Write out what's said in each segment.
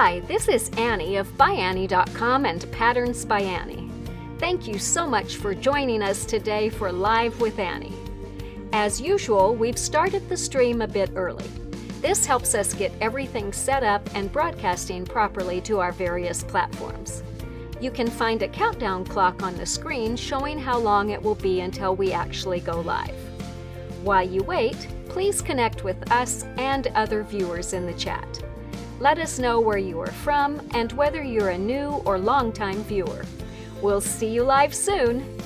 Hi, this is Annie of ByAnnie.com and Patterns by Annie. Thank you so much for joining us today for Live with Annie. As usual, we've started the stream a bit early. This helps us get everything set up and broadcasting properly to our various platforms. You can find a countdown clock on the screen showing how long it will be until we actually go live. While you wait, please connect with us and other viewers in the chat. Let us know where you are from and whether you're a new or longtime viewer. We'll see you live soon!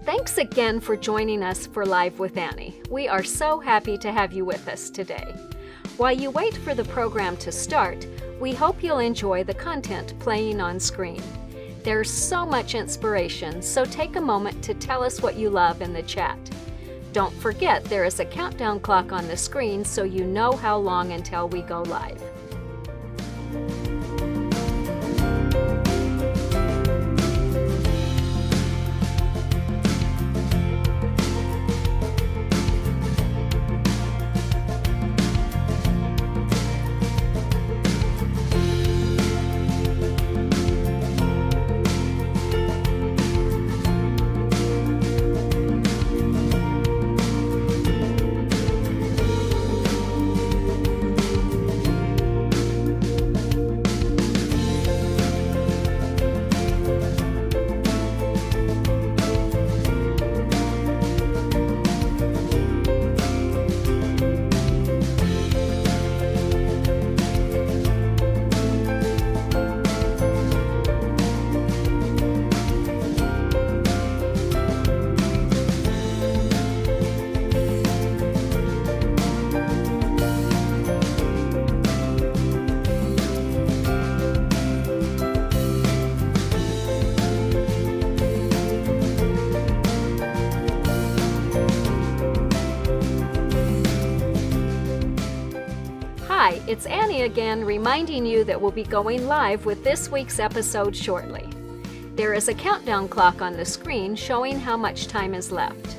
Thanks again for joining us for Live with Annie. We are so happy to have you with us today. While you wait for the program to start, we hope you'll enjoy the content playing on screen. There's so much inspiration, so take a moment to tell us what you love in the chat. Don't forget there is a countdown clock on the screen so you know how long until we go live. Hi, it's Annie again, reminding you that we'll be going live with this week's episode shortly. There is a countdown clock on the screen showing how much time is left.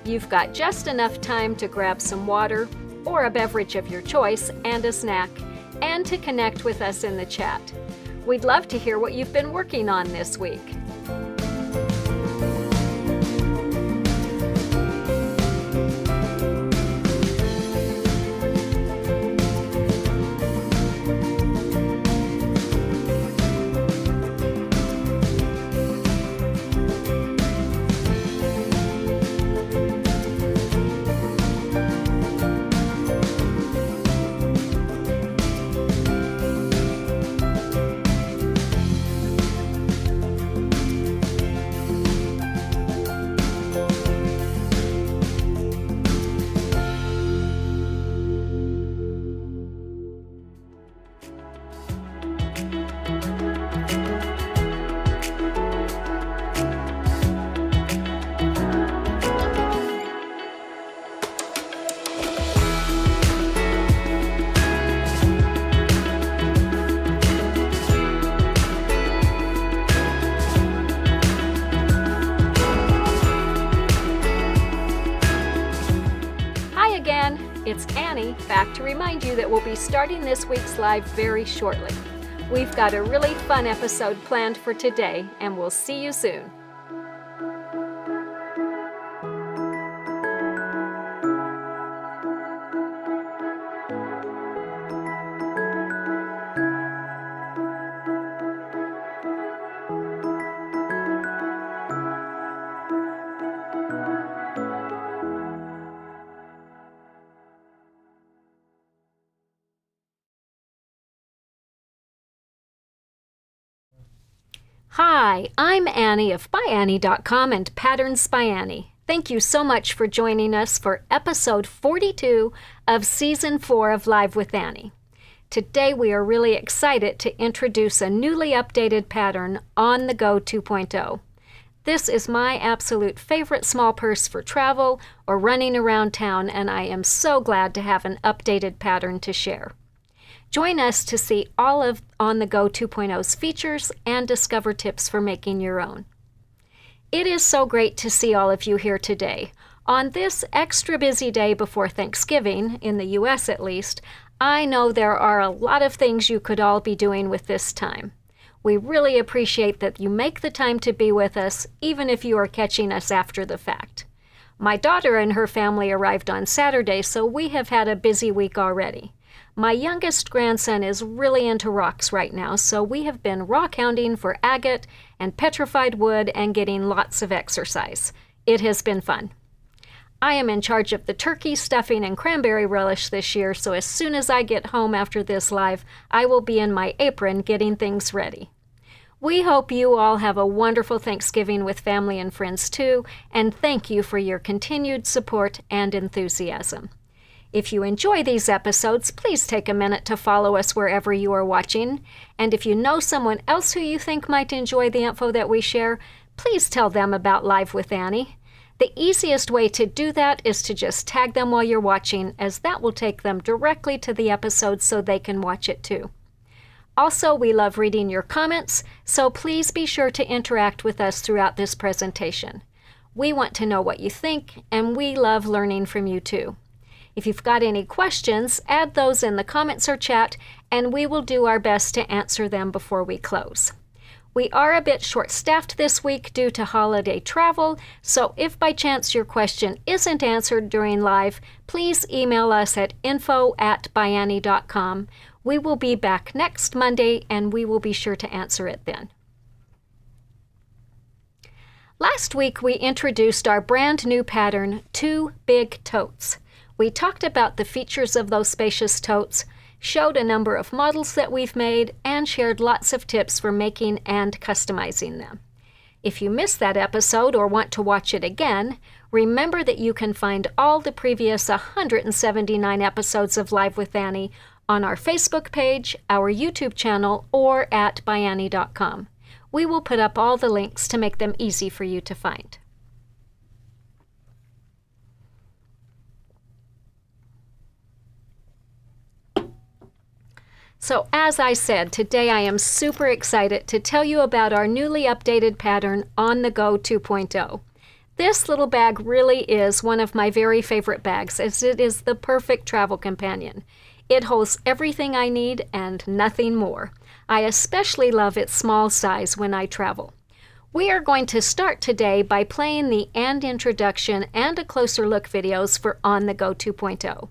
You've got just enough time to grab some water or a beverage of your choice and a snack, and to connect with us in the chat. We'd love to hear what you've been working on this week. It's Annie, back to remind you that we'll be starting this week's live very shortly. We've got a really fun episode planned for today, and we'll see you soon. Hi, I'm Annie of ByAnnie.com and Patterns by Annie. Thank you so much for joining us for episode 42 of Season 4 of Live with Annie. Today we are really excited to introduce a newly updated pattern, On the Go 2.0. This is my absolute favorite small purse for travel or running around town, and I am so glad to have an updated pattern to share. Join us to see all of On the Go 2.0's features and discover tips for making your own. It is so great to see all of you here today. On this extra busy day before Thanksgiving, in the U.S. at least, I know there are a lot of things you could all be doing with this time. We really appreciate that you make the time to be with us, even if you are catching us after the fact. My daughter and her family arrived on Saturday, so we have had a busy week already. My youngest grandson is really into rocks right now, so we have been rock hounding for agate and petrified wood and getting lots of exercise. It has been fun. I am in charge of the turkey stuffing and cranberry relish this year, so as soon as I get home after this live, I will be in my apron getting things ready. We hope you all have a wonderful Thanksgiving with family and friends too, and thank you for your continued support and enthusiasm. If you enjoy these episodes, please take a minute to follow us wherever you are watching. And if you know someone else who you think might enjoy the info that we share, please tell them about Live with Annie. The easiest way to do that is to just tag them while you're watching, as that will take them directly to the episode so they can watch it too. Also, we love reading your comments, so please be sure to interact with us throughout this presentation. We want to know what you think, and we love learning from you too. If you've got any questions, add those in the comments or chat, and we will do our best to answer them before we close. We are a bit short-staffed this week due to holiday travel, so if by chance your question isn't answered during live, please email us at info@ByAnnie.com. We will be back next Monday, and we will be sure to answer it then. Last week, we introduced our brand new pattern, 2 Big Totes. We talked about the features of those spacious totes, showed a number of models that we've made, and shared lots of tips for making and customizing them. If you missed that episode or want to watch it again, remember that you can find all the previous 179 episodes of Live with Annie on our Facebook page, our YouTube channel, or at ByAnnie.com. We will put up all the links to make them easy for you to find. So as I said, today I am super excited to tell you about our newly updated pattern, On the Go 2.0. This little bag really is one of my very favorite bags, as it is the perfect travel companion. It holds everything I need and nothing more. I especially love its small size when I travel. We are going to start today by playing the And Introduction and a Closer Look videos for On the Go 2.0.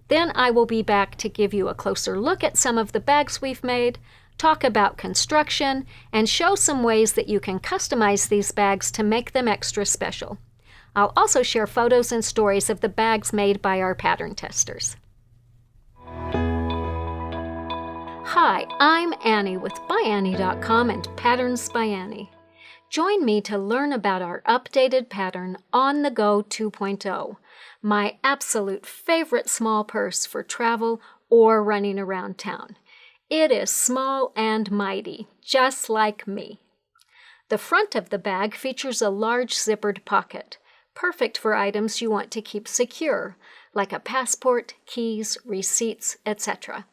Then I will be back to give you a closer look at some of the bags we've made, talk about construction, and show some ways that you can customize these bags to make them extra special. I'll also share photos and stories of the bags made by our pattern testers. Hi, I'm Annie with ByAnnie.com and Patterns by Annie. Join me to learn about our updated pattern, On the Go 2.0. My absolute favorite small purse for travel or running around town. It is small and mighty, just like me. The front of the bag features a large zippered pocket, perfect for items you want to keep secure, like a passport, keys, receipts, etc.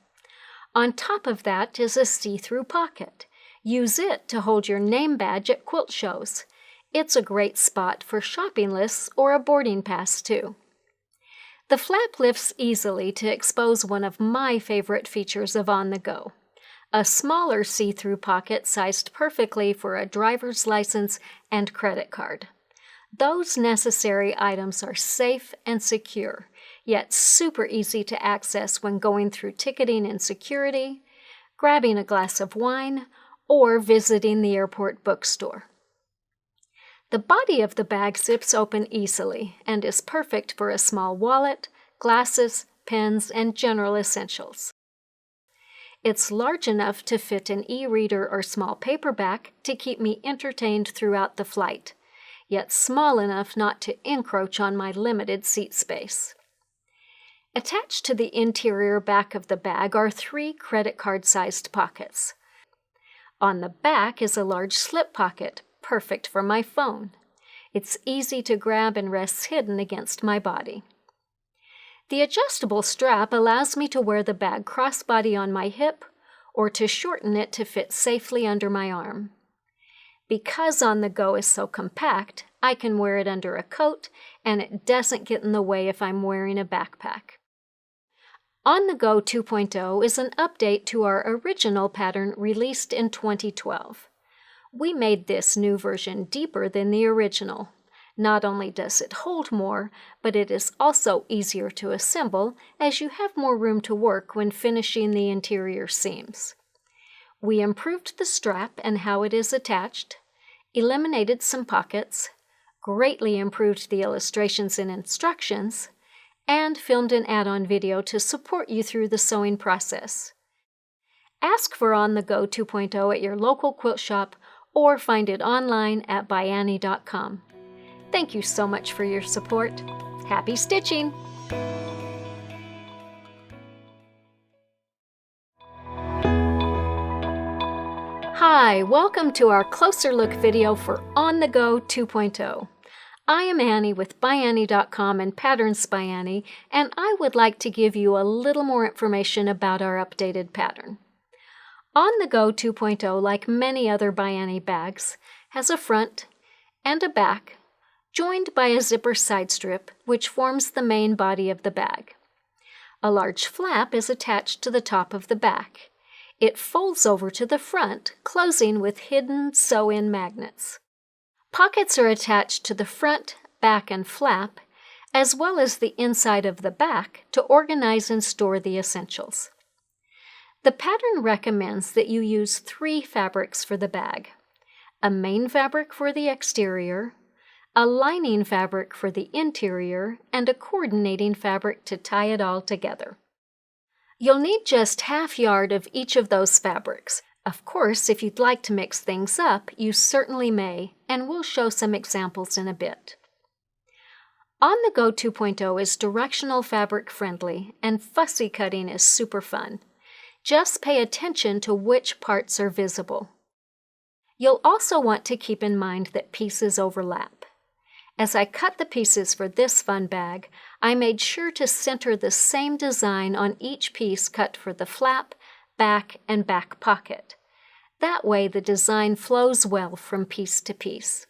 On top of that is a see-through pocket. Use it to hold your name badge at quilt shows. It's a great spot for shopping lists or a boarding pass too. The flap lifts easily to expose one of my favorite features of On the Go, a smaller see-through pocket sized perfectly for a driver's license and credit card. Those necessary items are safe and secure, yet super easy to access when going through ticketing and security, grabbing a glass of wine, or visiting the airport bookstore. The body of the bag zips open easily and is perfect for a small wallet, glasses, pens, and general essentials. It's large enough to fit an e-reader or small paperback to keep me entertained throughout the flight, yet small enough not to encroach on my limited seat space. Attached to the interior back of the bag are 3 credit card-sized pockets. On the back is a large slip pocket, perfect for my phone. It's easy to grab and rests hidden against my body. The adjustable strap allows me to wear the bag crossbody on my hip or to shorten it to fit safely under my arm. Because On the Go is so compact, I can wear it under a coat and it doesn't get in the way if I'm wearing a backpack. On the Go 2.0 is an update to our original pattern released in 2012. We made this new version deeper than the original. Not only does it hold more, but it is also easier to assemble as you have more room to work when finishing the interior seams. We improved the strap and how it is attached, eliminated some pockets, greatly improved the illustrations and instructions, and filmed an add-on video to support you through the sewing process. Ask for On the Go 2.0 at your local quilt shop or find it online at ByAnnie.com. Thank you so much for your support. Happy stitching! Hi, welcome to our closer look video for On the Go 2.0. I am Annie with ByAnnie.com and Patterns by Annie, and I would like to give you a little more information about our updated pattern. On the Go 2.0, like many other ByAnnie bags, has a front and a back, joined by a zipper side strip, which forms the main body of the bag. A large flap is attached to the top of the back. It folds over to the front, closing with hidden sew-in magnets. Pockets are attached to the front, back, and flap, as well as the inside of the back to organize and store the essentials. The pattern recommends that you use 3 fabrics for the bag: a main fabric for the exterior, a lining fabric for the interior, and a coordinating fabric to tie it all together. You'll need just ½ yard of each of those fabrics. Of course, if you'd like to mix things up, you certainly may, and we'll show some examples in a bit. On the Go 2.0 is directional fabric friendly, and fussy cutting is super fun. Just pay attention to which parts are visible. You'll also want to keep in mind that pieces overlap. As I cut the pieces for this fun bag, I made sure to center the same design on each piece cut for the flap, back, and back pocket. That way the design flows well from piece to piece.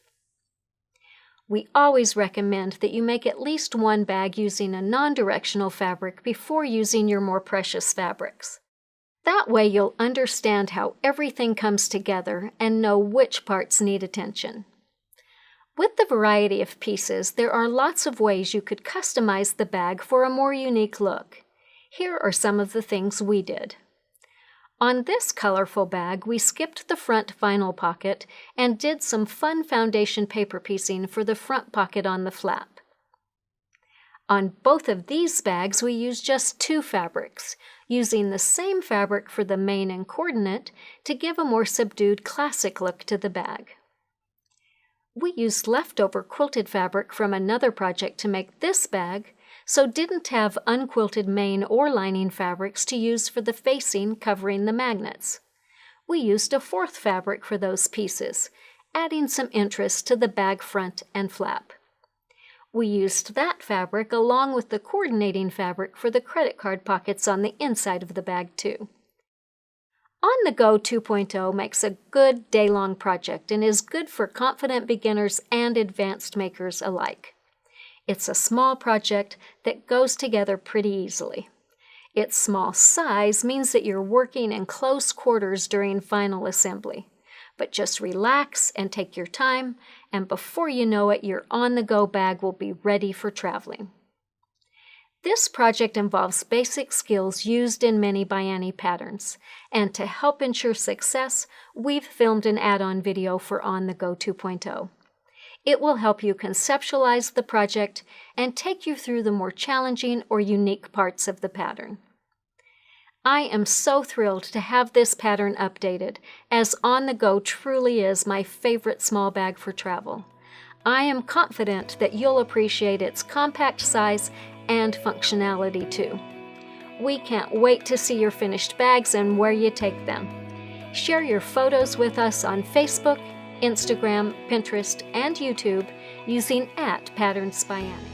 We always recommend that you make at least one bag using a non-directional fabric before using your more precious fabrics. That way you'll understand how everything comes together and know which parts need attention. With the variety of pieces, there are lots of ways you could customize the bag for a more unique look. Here are some of the things we did. On this colorful bag, we skipped the front vinyl pocket and did some fun foundation paper piecing for the front pocket on the flap. On both of these bags, we used just 2 fabrics, using the same fabric for the main and coordinate to give a more subdued classic look to the bag. We used leftover quilted fabric from another project to make this bag, so didn't have unquilted main or lining fabrics to use for the facing covering the magnets. We used a 4th fabric for those pieces, adding some interest to the bag front and flap. We used that fabric along with the coordinating fabric for the credit card pockets on the inside of the bag too. On the Go 2.0 makes a good day-long project and is good for confident beginners and advanced makers alike. It's a small project that goes together pretty easily. Its small size means that you're working in close quarters during final assembly. But just relax and take your time, and before you know it, your on-the-go bag will be ready for traveling. This project involves basic skills used in many ByAnnie patterns, and to help ensure success, we've filmed an add-on video for On the Go 2.0. It will help you conceptualize the project and take you through the more challenging or unique parts of the pattern. I am so thrilled to have this pattern updated, as On the Go truly is my favorite small bag for travel. I am confident that you'll appreciate its compact size and functionality too. We can't wait to see your finished bags and where you take them. Share your photos with us on Facebook, Instagram, Pinterest, and YouTube using @PatternsByAnnie.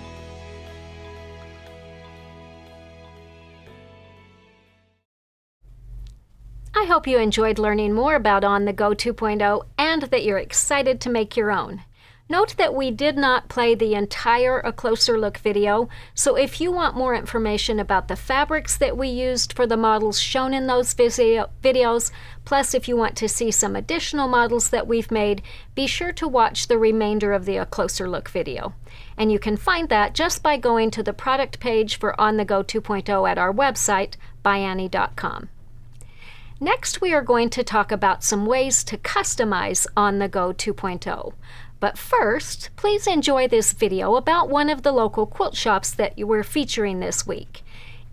I hope you enjoyed learning more about On the Go 2.0 and that you're excited to make your own. Note that we did not play the entire A Closer Look video, so if you want more information about the fabrics that we used for the models shown in those videos, plus if you want to see some additional models that we've made, be sure to watch the remainder of the A Closer Look video. And you can find that just by going to the product page for On the Go 2.0 at our website, ByAnnie.com. Next, we are going to talk about some ways to customize On the Go 2.0. But first, please enjoy this video about one of the local quilt shops that we're featuring this week.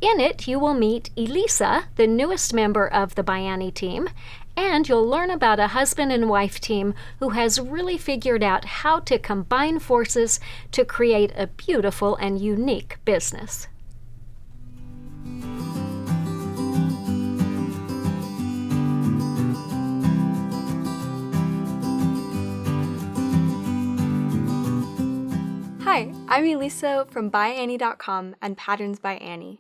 In it, you will meet Elisa, the newest member of the ByAnnie team, and you'll learn about a husband and wife team who has really figured out how to combine forces to create a beautiful and unique business. Hi, I'm Elisa from ByAnnie.com and Patterns by Annie.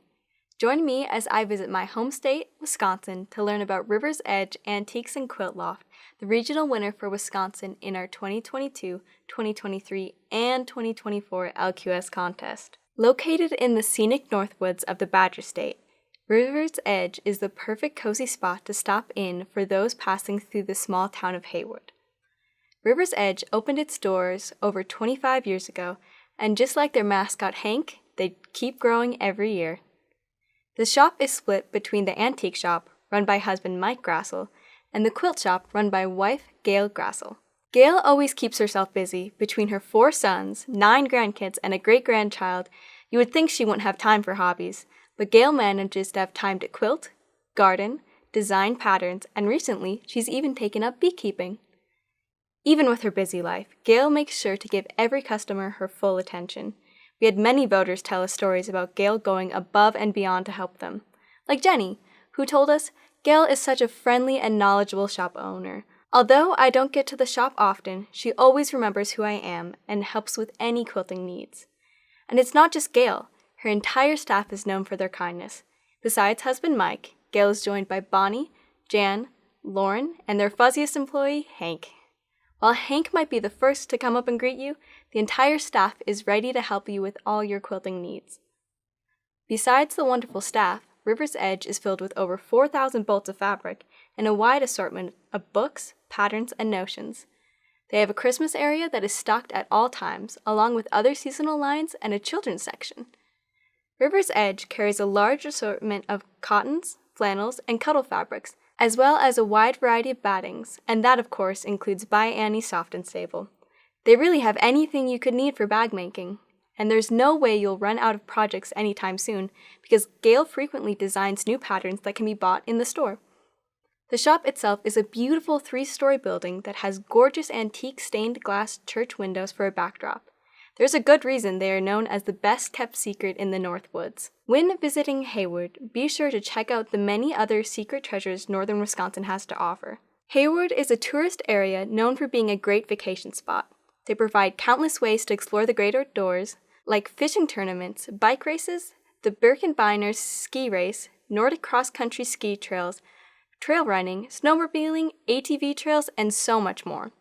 Join me as I visit my home state, Wisconsin, to learn about River's Edge Antiques and Quilt Loft, the regional winner for Wisconsin in our 2022, 2023, and 2024 LQS contest. Located in the scenic Northwoods of the Badger State, River's Edge is the perfect cozy spot to stop in for those passing through the small town of Haywood. River's Edge opened its doors over 25 years ago, and just like their mascot Hank, they keep growing every year. The shop is split between the antique shop, run by husband Mike Grassel, and the quilt shop run by wife Gail Grassel. Gail always keeps herself busy. Between her 4 sons, 9 grandkids, and a great-grandchild, you would think she wouldn't have time for hobbies, but Gail manages to have time to quilt, garden, design patterns, and recently she's even taken up beekeeping. Even with her busy life, Gail makes sure to give every customer her full attention. We had many voters tell us stories about Gail going above and beyond to help them. Like Jenny, who told us, Gail is such a friendly and knowledgeable shop owner. Although I don't get to the shop often, she always remembers who I am and helps with any quilting needs. And it's not just Gail. Her entire staff is known for their kindness. Besides husband Mike, Gail is joined by Bonnie, Jan, Lauren, and their fuzziest employee, Hank. While Hank might be the first to come up and greet you, the entire staff is ready to help you with all your quilting needs. Besides the wonderful staff, River's Edge is filled with over 4,000 bolts of fabric and a wide assortment of books, patterns, and notions. They have a Christmas area that is stocked at all times, along with other seasonal lines and a children's section. River's Edge carries a large assortment of cottons, flannels, and cuddle fabrics, as well as a wide variety of battings, and that of course includes ByAnnie Soft and Stable. They really have anything you could need for bag making, and there's no way you'll run out of projects anytime soon because Gail frequently designs new patterns that can be bought in the store. The shop itself is a beautiful 3-story building that has gorgeous antique stained glass church windows for a backdrop. There's a good reason they are known as the best kept secret in the Northwoods. When visiting Haywood, be sure to check out the many other secret treasures northern Wisconsin has to offer. Haywood is a tourist area known for being a great vacation spot. They provide countless ways to explore the great outdoors, like fishing tournaments, bike races, the Birkenbeiners ski race, Nordic cross-country ski trails, trail running, snowmobiling, ATV trails, and so much more.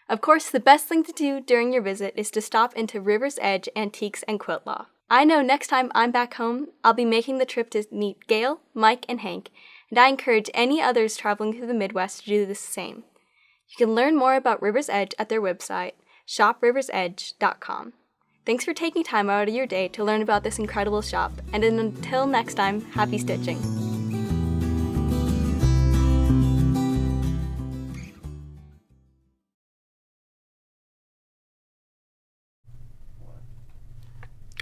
Of course, the best thing to do during your visit is to stop into River's Edge Antiques and Quilt Loft. I know next time I'm back home, I'll be making the trip to meet Gail, Mike, and Hank, and I encourage any others traveling through the Midwest to do the same. You can learn more about River's Edge at their website, shopriversedge.com. Thanks for taking time out of your day to learn about this incredible shop, and until next time, happy stitching!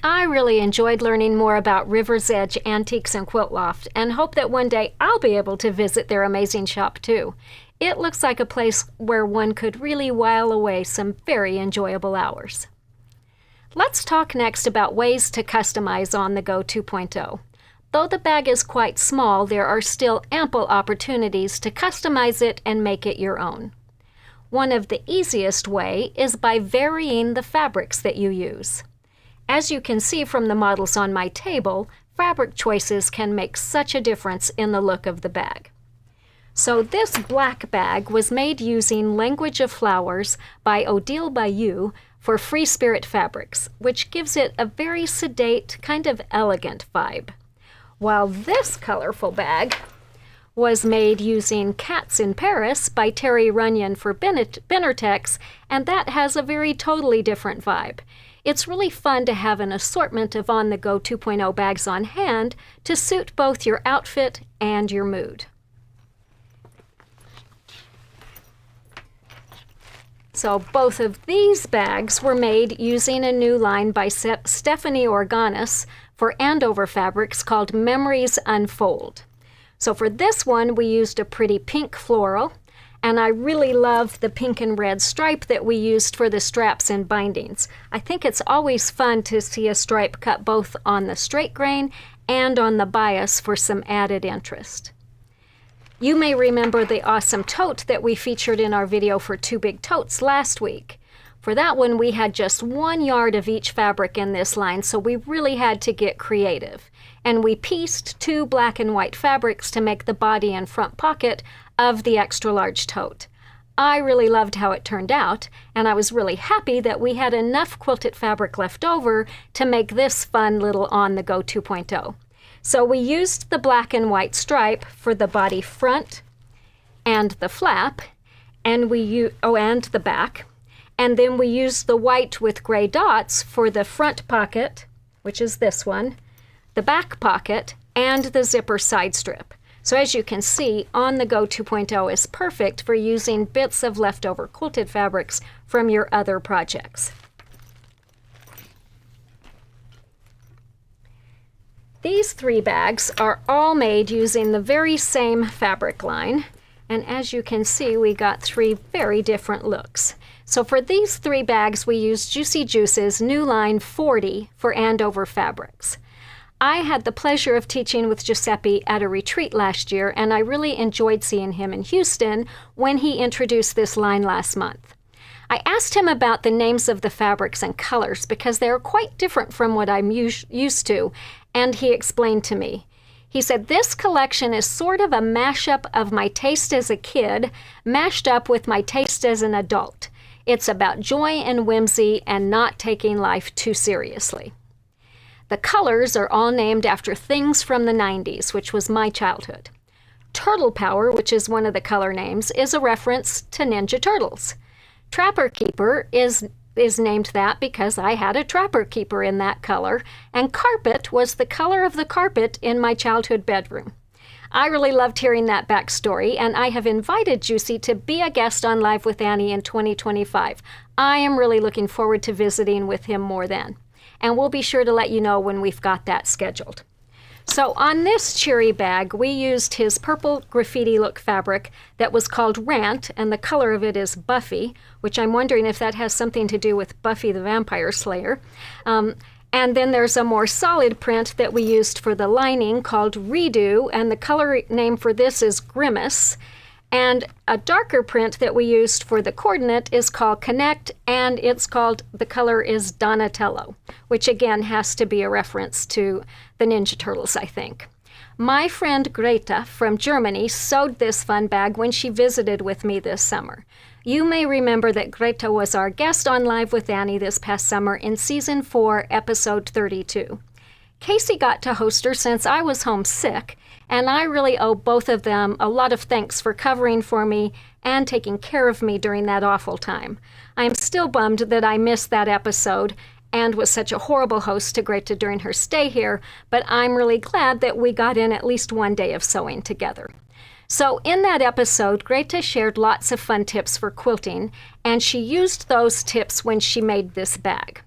I really enjoyed learning more about River's Edge Antiques and Quilt Loft and hope that one day I'll be able to visit their amazing shop too. It looks like a place where one could really while away some very enjoyable hours. Let's talk next about ways to customize On the Go 2.0. Though the bag is quite small, there are still ample opportunities to customize it and make it your own. One of the easiest way is by varying the fabrics that you use. As you can see from the models on my table, fabric choices can make such a difference in the look of the bag. So this black bag was made using Language of Flowers by Odile Bayou for Free Spirit Fabrics, which gives it a very sedate, kind of elegant vibe. While this colorful bag was made using Cats in Paris by Terry Runyon for Benertex, and that has a very totally different vibe. It's really fun to have an assortment of On the Go 2.0 bags on hand to suit both your outfit and your mood. So both of these bags were made using a new line by Stephanie Organis for Andover Fabrics called Memories Unfold. So for this one, we used a pretty pink floral, and I really love the pink and red stripe that we used for the straps and bindings. I think it's always fun to see a stripe cut both on the straight grain and on the bias for some added interest. You may remember the awesome tote that we featured in our video for Two Big Totes last week. For that one, we had just 1 yard of each fabric in this line, so we really had to get creative. And we pieced 2 black and white fabrics to make the body and front pocket of the extra large tote. I really loved how it turned out, and I was really happy that we had enough quilted fabric left over to make this fun little On the Go 2.0. So we used the black and white stripe for the body front and the flap, and and the back. And then we used the white with gray dots for the front pocket, which is this one, the back pocket, and the zipper side strip. So as you can see, On the Go 2.0 is perfect for using bits of leftover quilted fabrics from your other projects. These 3 bags are all made using the very same fabric line, and as you can see, we got 3 very different looks. So for these 3 bags, we used Juicy Juice's new line 40 for Andover Fabrics. I had the pleasure of teaching with Giuseppe at a retreat last year, and I really enjoyed seeing him in Houston when he introduced this line last month. I asked him about the names of the fabrics and colors because they are quite different from what I'm used to, and he explained to me. He said, "This collection is sort of a mashup of my taste as a kid, mashed up with my taste as an adult. It's about joy and whimsy and not taking life too seriously." The colors are all named after things from the 90s, which was my childhood. Turtle Power, which is one of the color names, is a reference to Ninja Turtles. Trapper Keeper is named that because I had a Trapper Keeper in that color, and Carpet was the color of the carpet in my childhood bedroom. I really loved hearing that backstory, and I have invited Juicy to be a guest on Live with Annie in 2025. I am really looking forward to visiting with him more then, and we'll be sure to let you know when we've got that scheduled. So on this cheery bag, we used his purple graffiti look fabric that was called Rant, and the color of it is Buffy, which I'm wondering if that has something to do with Buffy the Vampire Slayer. And then there's a more solid print that we used for the lining called Redo, and the color name for this is Grimace. And a darker print that we used for the coordinate is called Connect, and the color is Donatello, which again has to be a reference to the Ninja Turtles, I think. My friend Greta from Germany sewed this fun bag when she visited with me this summer. You may remember that Greta was our guest on Live with Annie this past summer in Season 4, Episode 32. Casey got to host her since I was homesick, and I really owe both of them a lot of thanks for covering for me and taking care of me during that awful time. I am still bummed that I missed that episode and was such a horrible host to Greta during her stay here, but I'm really glad that we got in at least one day of sewing together. So in that episode, Greta shared lots of fun tips for quilting, and she used those tips when she made this bag.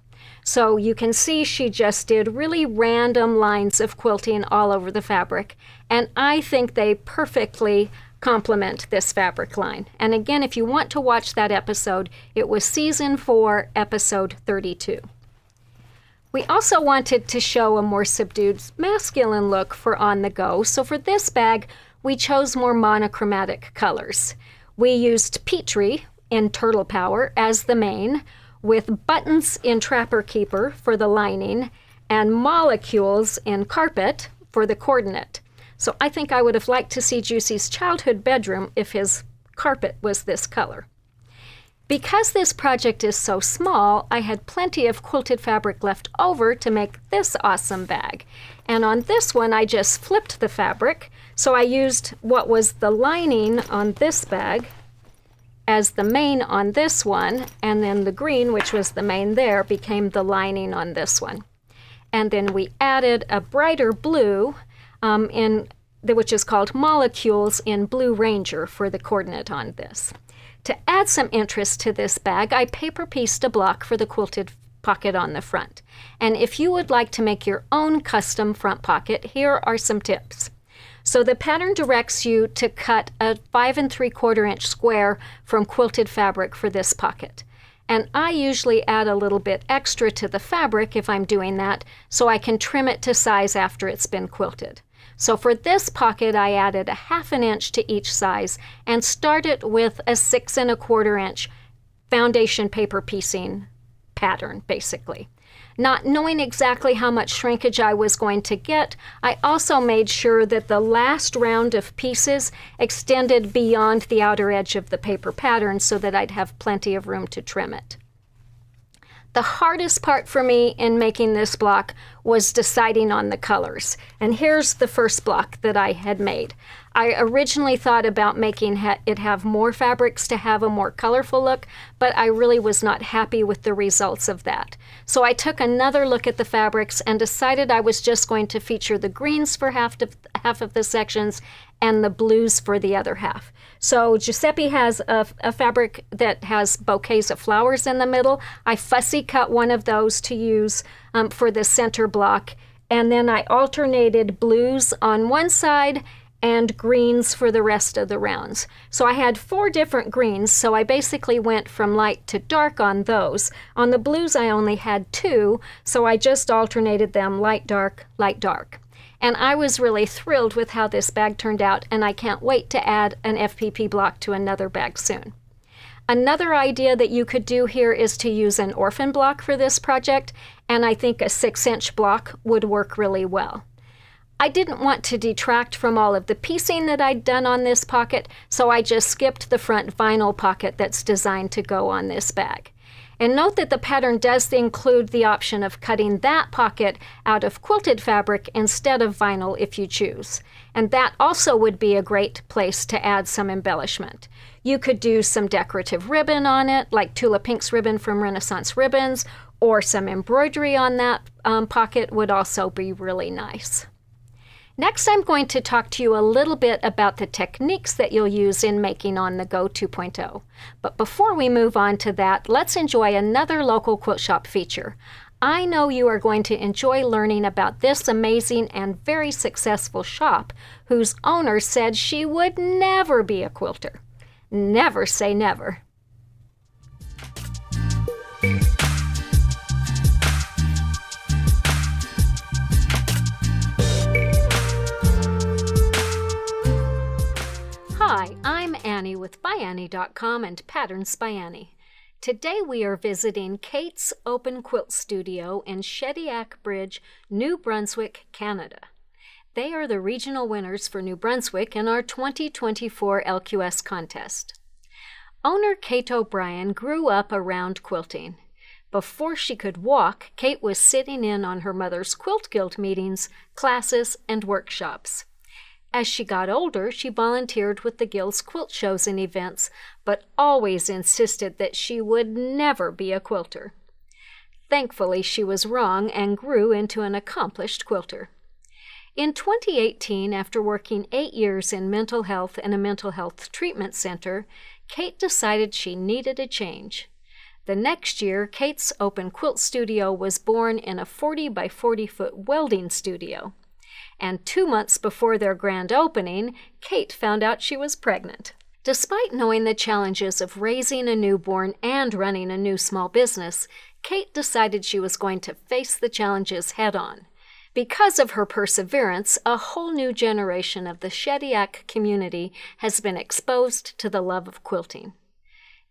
So you can see she just did really random lines of quilting all over the fabric, and I think they perfectly complement this fabric line. And again, if you want to watch that episode, it was season 4, episode 32. We also wanted to show a more subdued masculine look for on the go, so for this bag, we chose more monochromatic colors. We used Petrie in Turtle Power as the main, with Buttons in Trapper Keeper for the lining, and Molecules in Carpet for the coordinate. So I think I would have liked to see Juicy's childhood bedroom if his carpet was this color. Because this project is so small, I had plenty of quilted fabric left over to make this awesome bag. And on this one, I just flipped the fabric. So I used what was the lining on this bag as the main on this one, and then the green, which was the main there, became the lining on this one. And then we added a brighter blue, which is called Molecules in Blue Ranger for the coordinate on this. To add some interest to this bag, I paper pieced a block for the quilted pocket on the front. And if you would like to make your own custom front pocket, here are some tips. So the pattern directs you to cut a 5 3/4 inch square from quilted fabric for this pocket. And I usually add a little bit extra to the fabric if I'm doing that, so I can trim it to size after it's been quilted. So for this pocket, I added a 1/2 inch to each size and started with a 6 1/4 inch foundation paper piecing pattern, basically. Not knowing exactly how much shrinkage I was going to get, I also made sure that the last round of pieces extended beyond the outer edge of the paper pattern so that I'd have plenty of room to trim it. The hardest part for me in making this block was deciding on the colors. And here's the first block that I had made. I originally thought about making it have more fabrics to have a more colorful look, but I really was not happy with the results of that. So I took another look at the fabrics and decided I was just going to feature the greens for half of the sections and the blues for the other half. So Giuseppe has a fabric that has bouquets of flowers in the middle. I fussy cut one of those to use for the center block, and then I alternated blues on one side and greens for the rest of the rounds. So I had 4 different greens, so I basically went from light to dark on those. On the blues I only had 2, so I just alternated them light, dark, light, dark. And I was really thrilled with how this bag turned out, and I can't wait to add an FPP block to another bag soon. Another idea that you could do here is to use an orphan block for this project, and I think a 6-inch block would work really well. I didn't want to detract from all of the piecing that I'd done on this pocket, so I just skipped the front vinyl pocket that's designed to go on this bag. And note that the pattern does include the option of cutting that pocket out of quilted fabric instead of vinyl if you choose. And that also would be a great place to add some embellishment. You could do some decorative ribbon on it, like Tula Pink's ribbon from Renaissance Ribbons, or some embroidery on that pocket would also be really nice. Next, I'm going to talk to you a little bit about the techniques that you'll use in making On The Go 2.0. But before we move on to that, let's enjoy another local quilt shop feature. I know you are going to enjoy learning about this amazing and very successful shop whose owner said she would never be a quilter. Never say never. Hi, I'm Annie with ByAnnie.com and Patterns by Annie. Today we are visiting Kate's Open Quilt Studio in Shediac Bridge, New Brunswick, Canada. They are the regional winners for New Brunswick in our 2024 LQS contest. Owner Kate O'Brien grew up around quilting. Before she could walk, Kate was sitting in on her mother's Quilt Guild meetings, classes, and workshops. As she got older, she volunteered with the Guild's quilt shows and events, but always insisted that she would never be a quilter. Thankfully, she was wrong and grew into an accomplished quilter. In 2018, after working 8 years in mental health and a mental health treatment center, Kate decided she needed a change. The next year, Kate's Open Quilt Studio was born in a 40 by 40 foot welding studio. And 2 months before their grand opening, Kate found out she was pregnant. Despite knowing the challenges of raising a newborn and running a new small business, Kate decided she was going to face the challenges head-on. Because of her perseverance, a whole new generation of the Shediac community has been exposed to the love of quilting.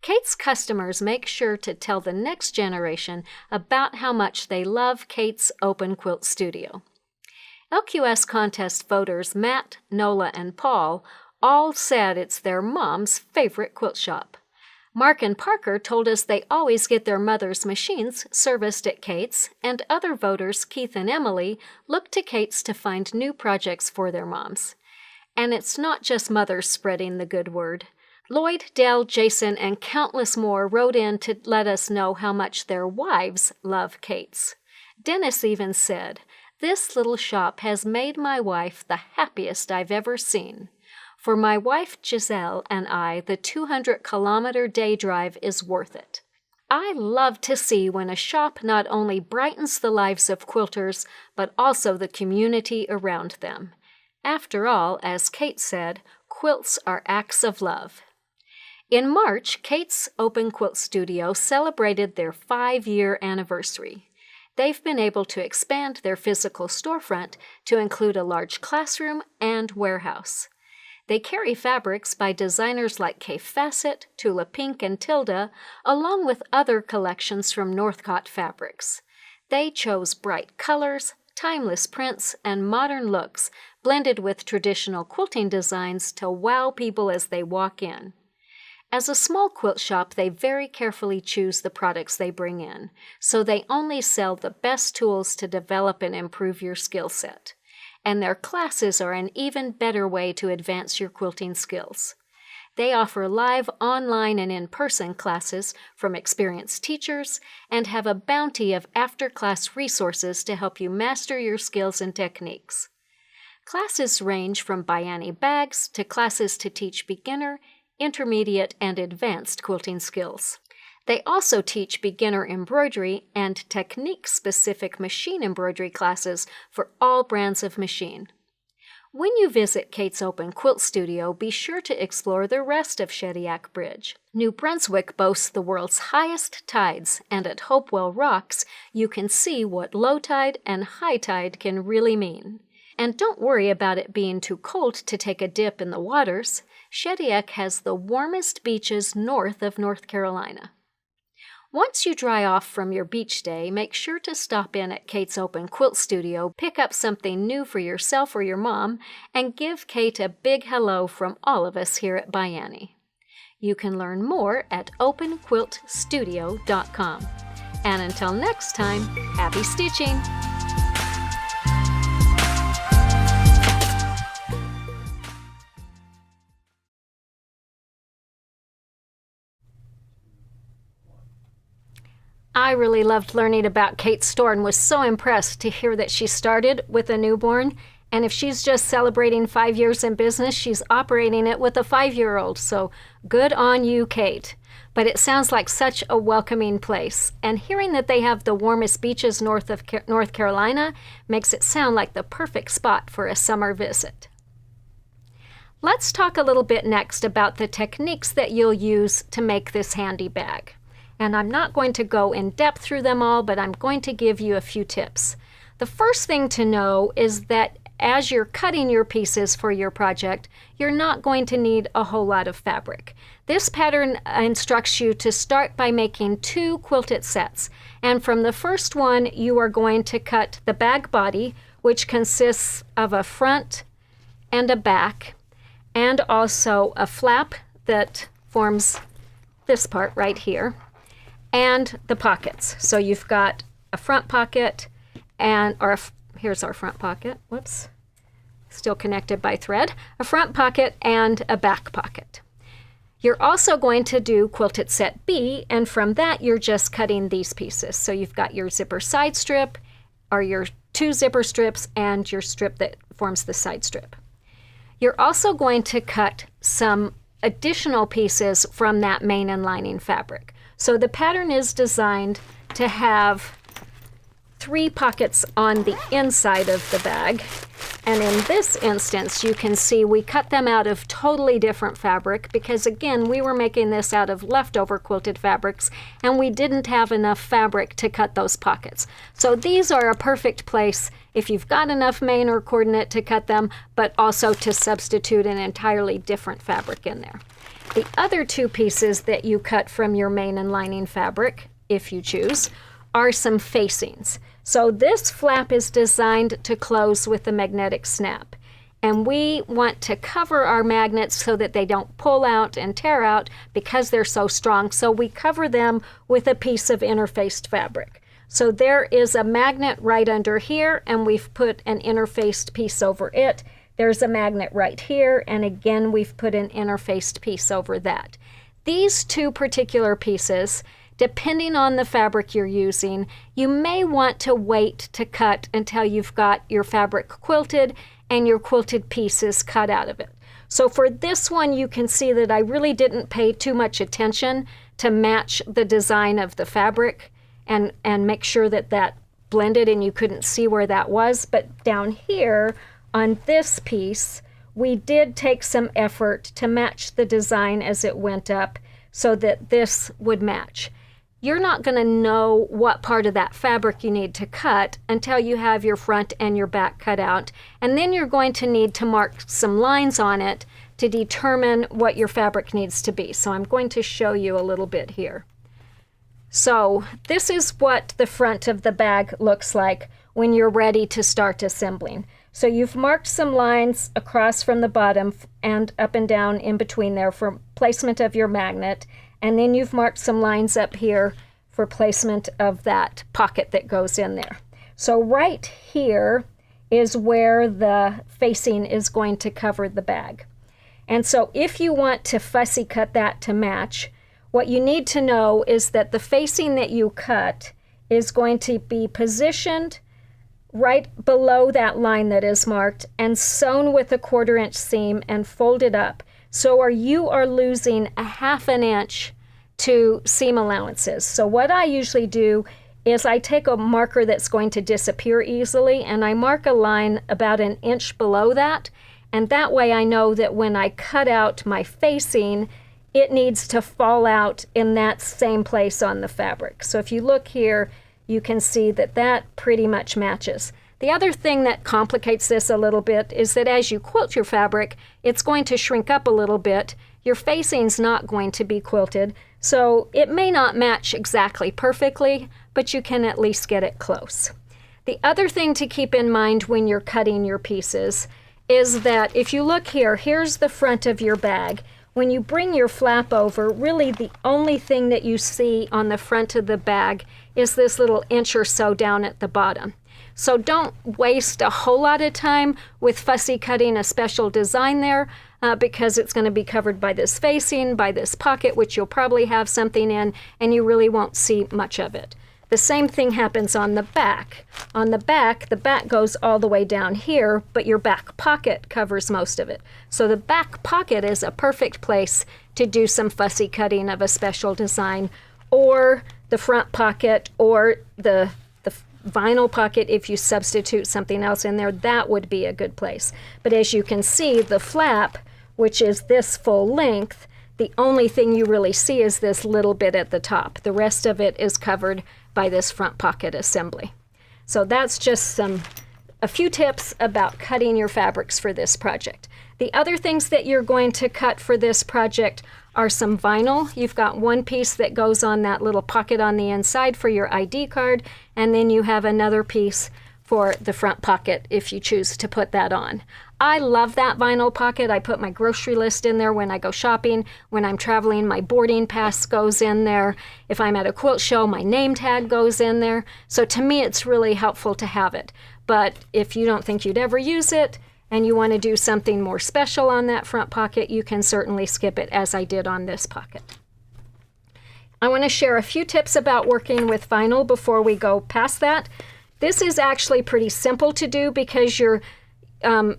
Kate's customers make sure to tell the next generation about how much they love Kate's Open Quilt Studio. LQS contest voters Matt, Nola, and Paul all said it's their mom's favorite quilt shop. Mark and Parker told us they always get their mother's machines serviced at Kate's, and other voters, Keith and Emily, look to Kate's to find new projects for their moms. And it's not just mothers spreading the good word. Lloyd, Dale, Jason, and countless more wrote in to let us know how much their wives love Kate's. Dennis even said, "This little shop has made my wife the happiest I've ever seen. For my wife Giselle and I, the 200-kilometer day drive is worth it." I love to see when a shop not only brightens the lives of quilters, but also the community around them. After all, as Kate said, quilts are acts of love. In March, Kate's Open Quilt Studio celebrated their 5-year anniversary. They've been able to expand their physical storefront to include a large classroom and warehouse. They carry fabrics by designers like Kay Fassett, Tula Pink, and Tilda, along with other collections from Northcott Fabrics. They chose bright colors, timeless prints, and modern looks, blended with traditional quilting designs to wow people as they walk in. As a small quilt shop, they very carefully choose the products they bring in, so they only sell the best tools to develop and improve your skill set. And their classes are an even better way to advance your quilting skills. They offer live, online, and in-person classes from experienced teachers and have a bounty of after-class resources to help you master your skills and techniques. Classes range from ByAnnie bags to classes to teach beginner, intermediate, and advanced quilting skills. They also teach beginner embroidery and technique-specific machine embroidery classes for all brands of machine. When you visit Kate's Open Quilt Studio, be sure to explore the rest of Shediac Bridge. New Brunswick boasts the world's highest tides, and at Hopewell Rocks, you can see what low tide and high tide can really mean. And don't worry about it being too cold to take a dip in the waters. Shediac has the warmest beaches north of North Carolina. Once you dry off from your beach day, make sure to stop in at Kate's Open Quilt Studio, pick up something new for yourself or your mom, and give Kate a big hello from all of us here at ByAnnie. You can learn more at openquiltstudio.com. And until next time, happy stitching! I really loved learning about Kate's store and was so impressed to hear that she started with a newborn. And if she's just celebrating 5 years in business, she's operating it with a 5-year-old. So good on you, Kate. But it sounds like such a welcoming place. And hearing that they have the warmest beaches north of North Carolina makes it sound like the perfect spot for a summer visit. Let's talk a little bit next about the techniques that you'll use to make this handy bag. And I'm not going to go in depth through them all, but I'm going to give you a few tips. The first thing to know is that as you're cutting your pieces for your project, you're not going to need a whole lot of fabric. This pattern instructs you to start by making 2 quilted sets. And from the first one, you are going to cut the bag body, which consists of a front and a back, and also a flap that forms this part right here, and the pockets. So you've got a front pocket here's our front pocket, whoops, still connected by thread, a front pocket and a back pocket. You're also going to do quilted set B, and from that you're just cutting these pieces. So you've got your zipper side strip, or your 2 zipper strips, and your strip that forms the side strip. You're also going to cut some additional pieces from that main and lining fabric. So the pattern is designed to have 3 pockets on the inside of the bag. And in this instance, you can see we cut them out of totally different fabric because, again, we were making this out of leftover quilted fabrics and we didn't have enough fabric to cut those pockets. So these are a perfect place if you've got enough main or coordinate to cut them, but also to substitute an entirely different fabric in there. The other 2 pieces that you cut from your main and lining fabric, if you choose, are some facings. So this flap is designed to close with a magnetic snap. And we want to cover our magnets so that they don't pull out and tear out because they're so strong. So we cover them with a piece of interfaced fabric. So there is a magnet right under here, and we've put an interfaced piece over it. There's a magnet right here, and again, we've put an interfaced piece over that. These 2 particular pieces, depending on the fabric you're using, you may want to wait to cut until you've got your fabric quilted and your quilted pieces cut out of it. So for this one, you can see that I really didn't pay too much attention to match the design of the fabric and make sure that that blended and you couldn't see where that was. But down here on this piece, we did take some effort to match the design as it went up so that this would match. You're not going to know what part of that fabric you need to cut until you have your front and your back cut out. And then you're going to need to mark some lines on it to determine what your fabric needs to be. So I'm going to show you a little bit here. So this is what the front of the bag looks like when you're ready to start assembling. So you've marked some lines across from the bottom and up and down in between there for placement of your magnet. And then you've marked some lines up here for placement of that pocket that goes in there. So right here is where the facing is going to cover the bag. And so if you want to fussy cut that to match, what you need to know is that the facing that you cut is going to be positioned right below that line that is marked and sewn with a 1/4 inch seam and folded up. So you are losing a 1/2 inch to seam allowances. So what I usually do is I take a marker that's going to disappear easily and I mark a line about 1 inch below that. And that way I know that when I cut out my facing, it needs to fall out in that same place on the fabric. So if you look here, you can see that that pretty much matches. The other thing that complicates this a little bit is that as you quilt your fabric, it's going to shrink up a little bit. Your facing's not going to be quilted, so it may not match exactly perfectly, but you can at least get it close. The other thing to keep in mind when you're cutting your pieces is that if you look here, here's the front of your bag. When you bring your flap over, really the only thing that you see on the front of the bag is this little inch or so down at the bottom. So don't waste a whole lot of time with fussy cutting a special design there because it's going to be covered by this facing, by this pocket, which you'll probably have something in, and you really won't see much of it. The same thing happens on the back. On the back goes all the way down here, but your back pocket covers most of it. So the back pocket is a perfect place to do some fussy cutting of a special design, or the front pocket, or the vinyl pocket. If you substitute something else in there, that would be a good place. But as you can see, the flap, which is this full length, the only thing you really see is this little bit at the top. The rest of it is covered by this front pocket assembly. So that's just a few tips about cutting your fabrics for this project. The other things that you're going to cut for this project are some vinyl. You've got one piece that goes on that little pocket on the inside for your ID card, and then you have another piece for the front pocket if you choose to put that on. I love that vinyl pocket. I put my grocery list in there when I go shopping. When I'm traveling, my boarding pass goes in there. If I'm at a quilt show, my name tag goes in there. So to me, it's really helpful to have it. But if you don't think you'd ever use it and you want to do something more special on that front pocket, you can certainly skip it, as I did on this pocket. I want to share a few tips about working with vinyl before we go past that. This is actually pretty simple to do because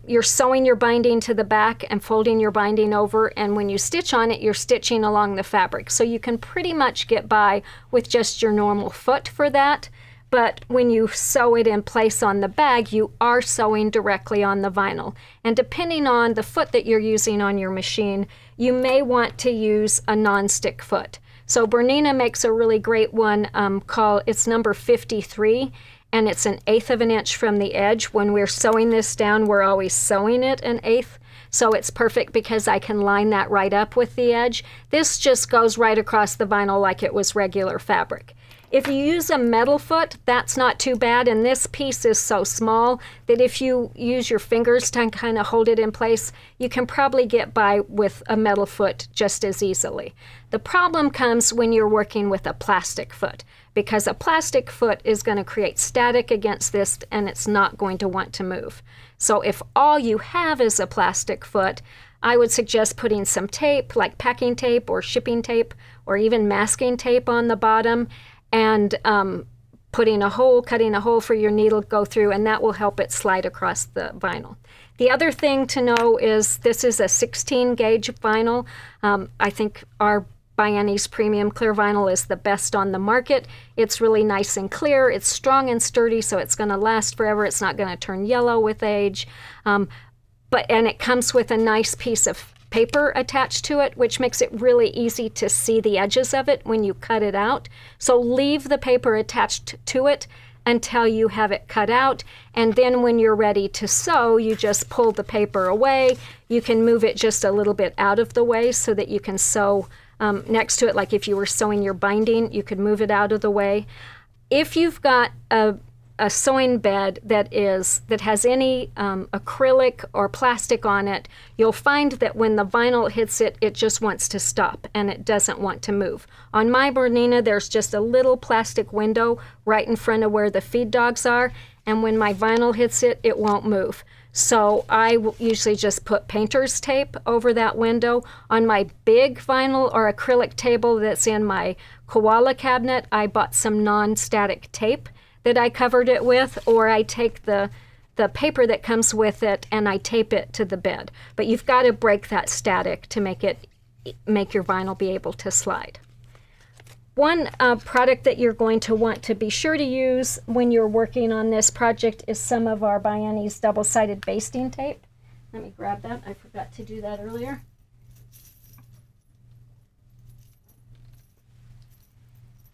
you're sewing your binding to the back and folding your binding over, and when you stitch on it, you're stitching along the fabric. So you can pretty much get by with just your normal foot for that. But when you sew it in place on the bag, you are sewing directly on the vinyl. And depending on the foot that you're using on your machine, you may want to use a non-stick foot. So Bernina makes a really great one it's number 53, and it's 1/8 of an inch from the edge. When we're sewing this down, we're always sewing it 1/8. So it's perfect because I can line that right up with the edge. This just goes right across the vinyl like it was regular fabric. If you use a metal foot, that's not too bad, and this piece is so small that if you use your fingers to kind of hold it in place, you can probably get by with a metal foot just as easily. The problem comes when you're working with a plastic foot, because a plastic foot is going to create static against this and it's not going to want to move. So if all you have is a plastic foot, I would suggest putting some tape, like packing tape or shipping tape, or even masking tape on the bottom, and cutting a hole for your needle to go through, and that will help it slide across the vinyl. The other thing to know is this is a 16 gauge vinyl. I think our ByAnnie's premium clear vinyl is the best on the market. It's really nice and clear. It's strong and sturdy, so it's going to last forever. It's not going to turn yellow with age. And it comes with a nice piece of paper attached to it, which makes it really easy to see the edges of it when you cut it out. So leave the paper attached to it until you have it cut out, and then when you're ready to sew, you just pull the paper away. You can move it just a little bit out of the way so that you can sew next to it. Like if you were sewing your binding, you could move it out of the way. If you've got a sewing bed that has any acrylic or plastic on it, you'll find that when the vinyl hits it, it just wants to stop and it doesn't want to move. On my Bernina, there's just a little plastic window right in front of where the feed dogs are, and when my vinyl hits it, it won't move. So I usually just put painter's tape over that window. On my big vinyl or acrylic table that's in my koala cabinet, I bought some non-static tape that I covered it with, or I take the paper that comes with it and I tape it to the bed. But you've got to break that static to make your vinyl be able to slide. One product that you're going to want to be sure to use when you're working on this project is some of our ByAnnie's double-sided basting tape. Let me grab that. I forgot to do that earlier.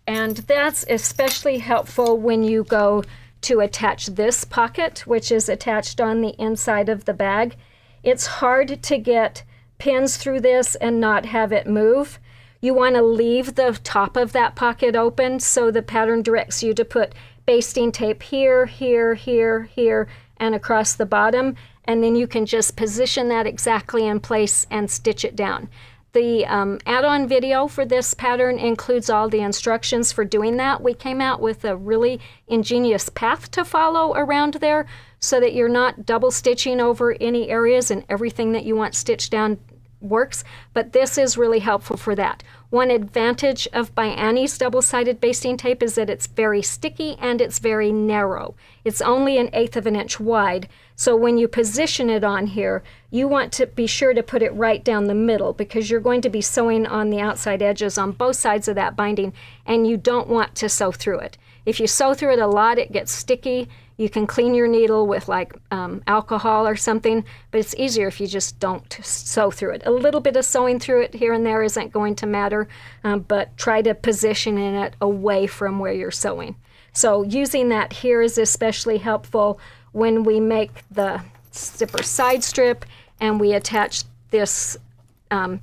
And that's especially helpful when you go to attach this pocket, which is attached on the inside of the bag. It's hard to get pins through this and not have it move. You want to leave the top of that pocket open so the pattern directs you to put basting tape here, here, here, here, and across the bottom, and then you can just position that exactly in place and stitch it down. The add-on video for this pattern includes all the instructions for doing that. We came out with a really ingenious path to follow around there so that you're not double stitching over any areas and everything that you want stitched down works, but this is really helpful for that. One advantage of ByAnnie's double-sided basting tape is that it's very sticky and it's very narrow. It's only 1/8 of an inch wide, so when you position it on here, you want to be sure to put it right down the middle because you're going to be sewing on the outside edges on both sides of that binding, and you don't want to sew through it. If you sew through it a lot, it gets sticky. You can clean your needle with like alcohol or something, but it's easier if you just don't sew through it. A little bit of sewing through it here and there isn't going to matter, but try to position it away from where you're sewing. So using that here is especially helpful when we make the zipper side strip and we attach this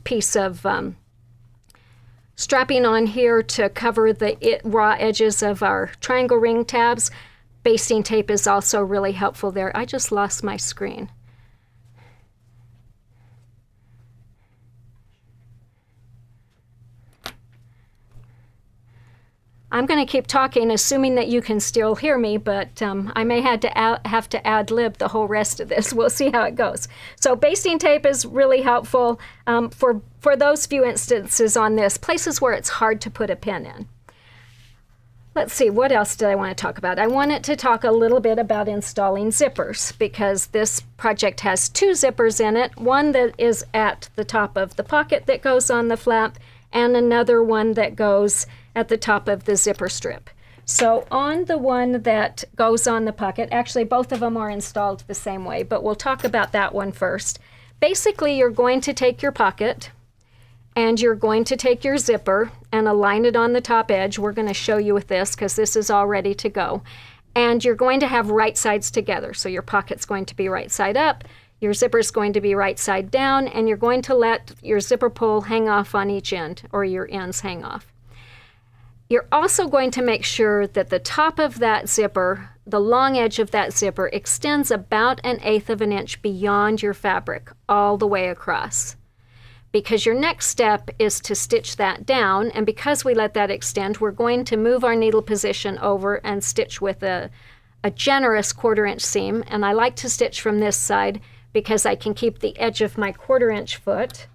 piece of strapping on here to cover the raw edges of our triangle ring tabs. Basting tape is also really helpful there. I just lost my screen. I'm going to keep talking, assuming that you can still hear me, but I may have to ad-lib the whole rest of this. We'll see how it goes. So basting tape is really helpful for those few instances on this, places where it's hard to put a pin in. Let's see, what else did I want to talk about? I wanted to talk a little bit about installing zippers because this project has 2 zippers in it, one that is at the top of the pocket that goes on the flap and another one that goes at the top of the zipper strip. So on the one that goes on the pocket, actually both of them are installed the same way, but we'll talk about that one first. Basically, you're going to take your pocket and you're going to take your zipper and align it on the top edge. We're going to show you with this because this is all ready to go. And you're going to have right sides together. So your pocket's going to be right side up, your zipper's going to be right side down, and you're going to let your zipper pull hang off on each end, or your ends hang off. You're also going to make sure that the top of that zipper, the long edge of that zipper, extends about 1/8 of an inch beyond your fabric all the way across. Because your next step is to stitch that down, and because we let that extend, we're going to move our needle position over and stitch with a generous 1/4 inch seam. And I like to stitch from this side because I can keep the edge of my 1/4 inch foot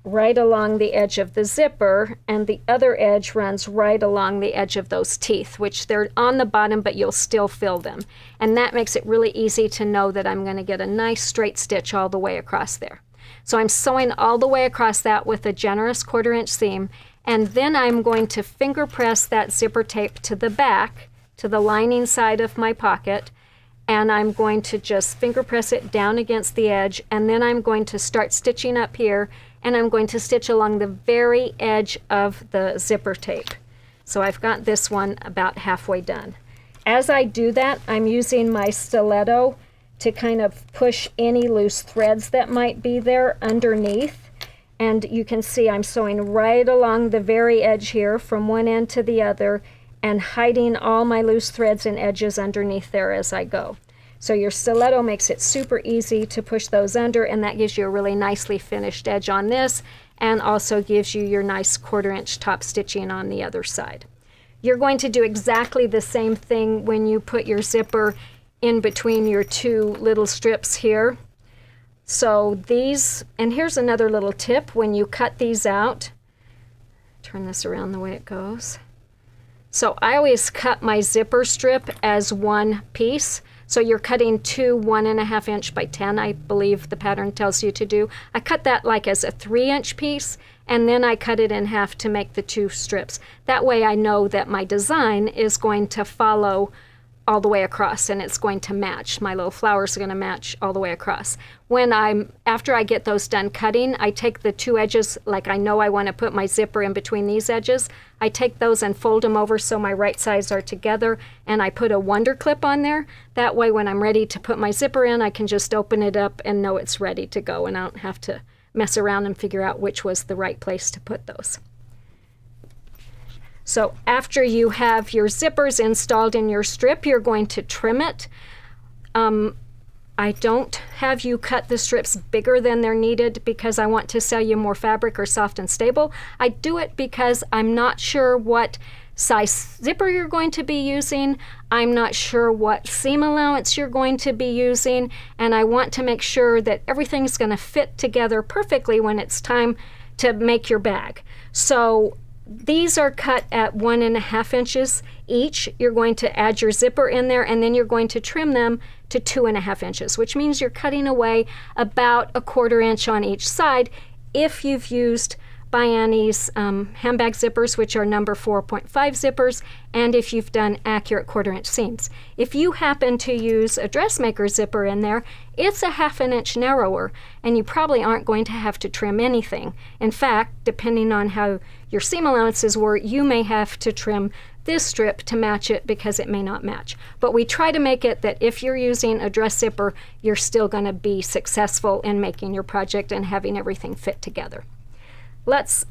right along the edge of the zipper, and the other edge runs right along the edge of those teeth, which they're on the bottom, but you'll still fill them. And that makes it really easy to know that I'm going to get a nice straight stitch all the way across there. So I'm sewing all the way across that with a generous 1/4 inch seam, and then I'm going to finger press that zipper tape to the back, to the lining side of my pocket, and I'm going to just finger press it down against the edge, and then I'm going to start stitching up here, and I'm going to stitch along the very edge of the zipper tape. So I've got this one about halfway done. As I do that, I'm using my stiletto to kind of push any loose threads that might be there underneath. And you can see I'm sewing right along the very edge here from one end to the other and hiding all my loose threads and edges underneath there as I go. So your stiletto makes it super easy to push those under, and that gives you a really nicely finished edge on this, and also gives you your nice 1/4 inch top stitching on the other side. You're going to do exactly the same thing when you put your zipper in between your 2 little strips here. So these, and here's another little tip, when you cut these out, turn this around the way it goes. So I always cut my zipper strip as one piece. So you're cutting 2 1.5 inch by 10, I believe the pattern tells you to do. I cut that like as a 3-inch piece, and then I cut it in half to make the 2 strips. That way I know that my design is going to follow all the way across, and it's going to match. My little flowers are going to match all the way across. After I get those done cutting, I take the 2 edges, like I know I want to put my zipper in between these edges. I take those and fold them over so my right sides are together, and I put a wonder clip on there. That way when I'm ready to put my zipper in, I can just open it up and know it's ready to go, and I don't have to mess around and figure out which was the right place to put those. So after you have your zippers installed in your strip, you're going to trim it. I don't have you cut the strips bigger than they're needed because I want to sell you more fabric or soft and stable. I do it because I'm not sure what size zipper you're going to be using. I'm not sure what seam allowance you're going to be using, and I want to make sure that everything's going to fit together perfectly when it's time to make your bag. So these are cut at 1.5 inches each. You're going to add your zipper in there, and then you're going to trim them to 2.5 inches, which means you're cutting away about 1/4 inch on each side if you've used ByAnnie's handbag zippers, which are number 4.5 zippers, and if you've done accurate 1/4 inch seams. If you happen to use a dressmaker zipper in there, it's 1/2 inch narrower, and you probably aren't going to have to trim anything. In fact, depending on how your seam allowances were, you may have to trim this strip to match it because it may not match. But we try to make it that if you're using a dress zipper, you're still going to be successful in making your project and having everything fit together. Let's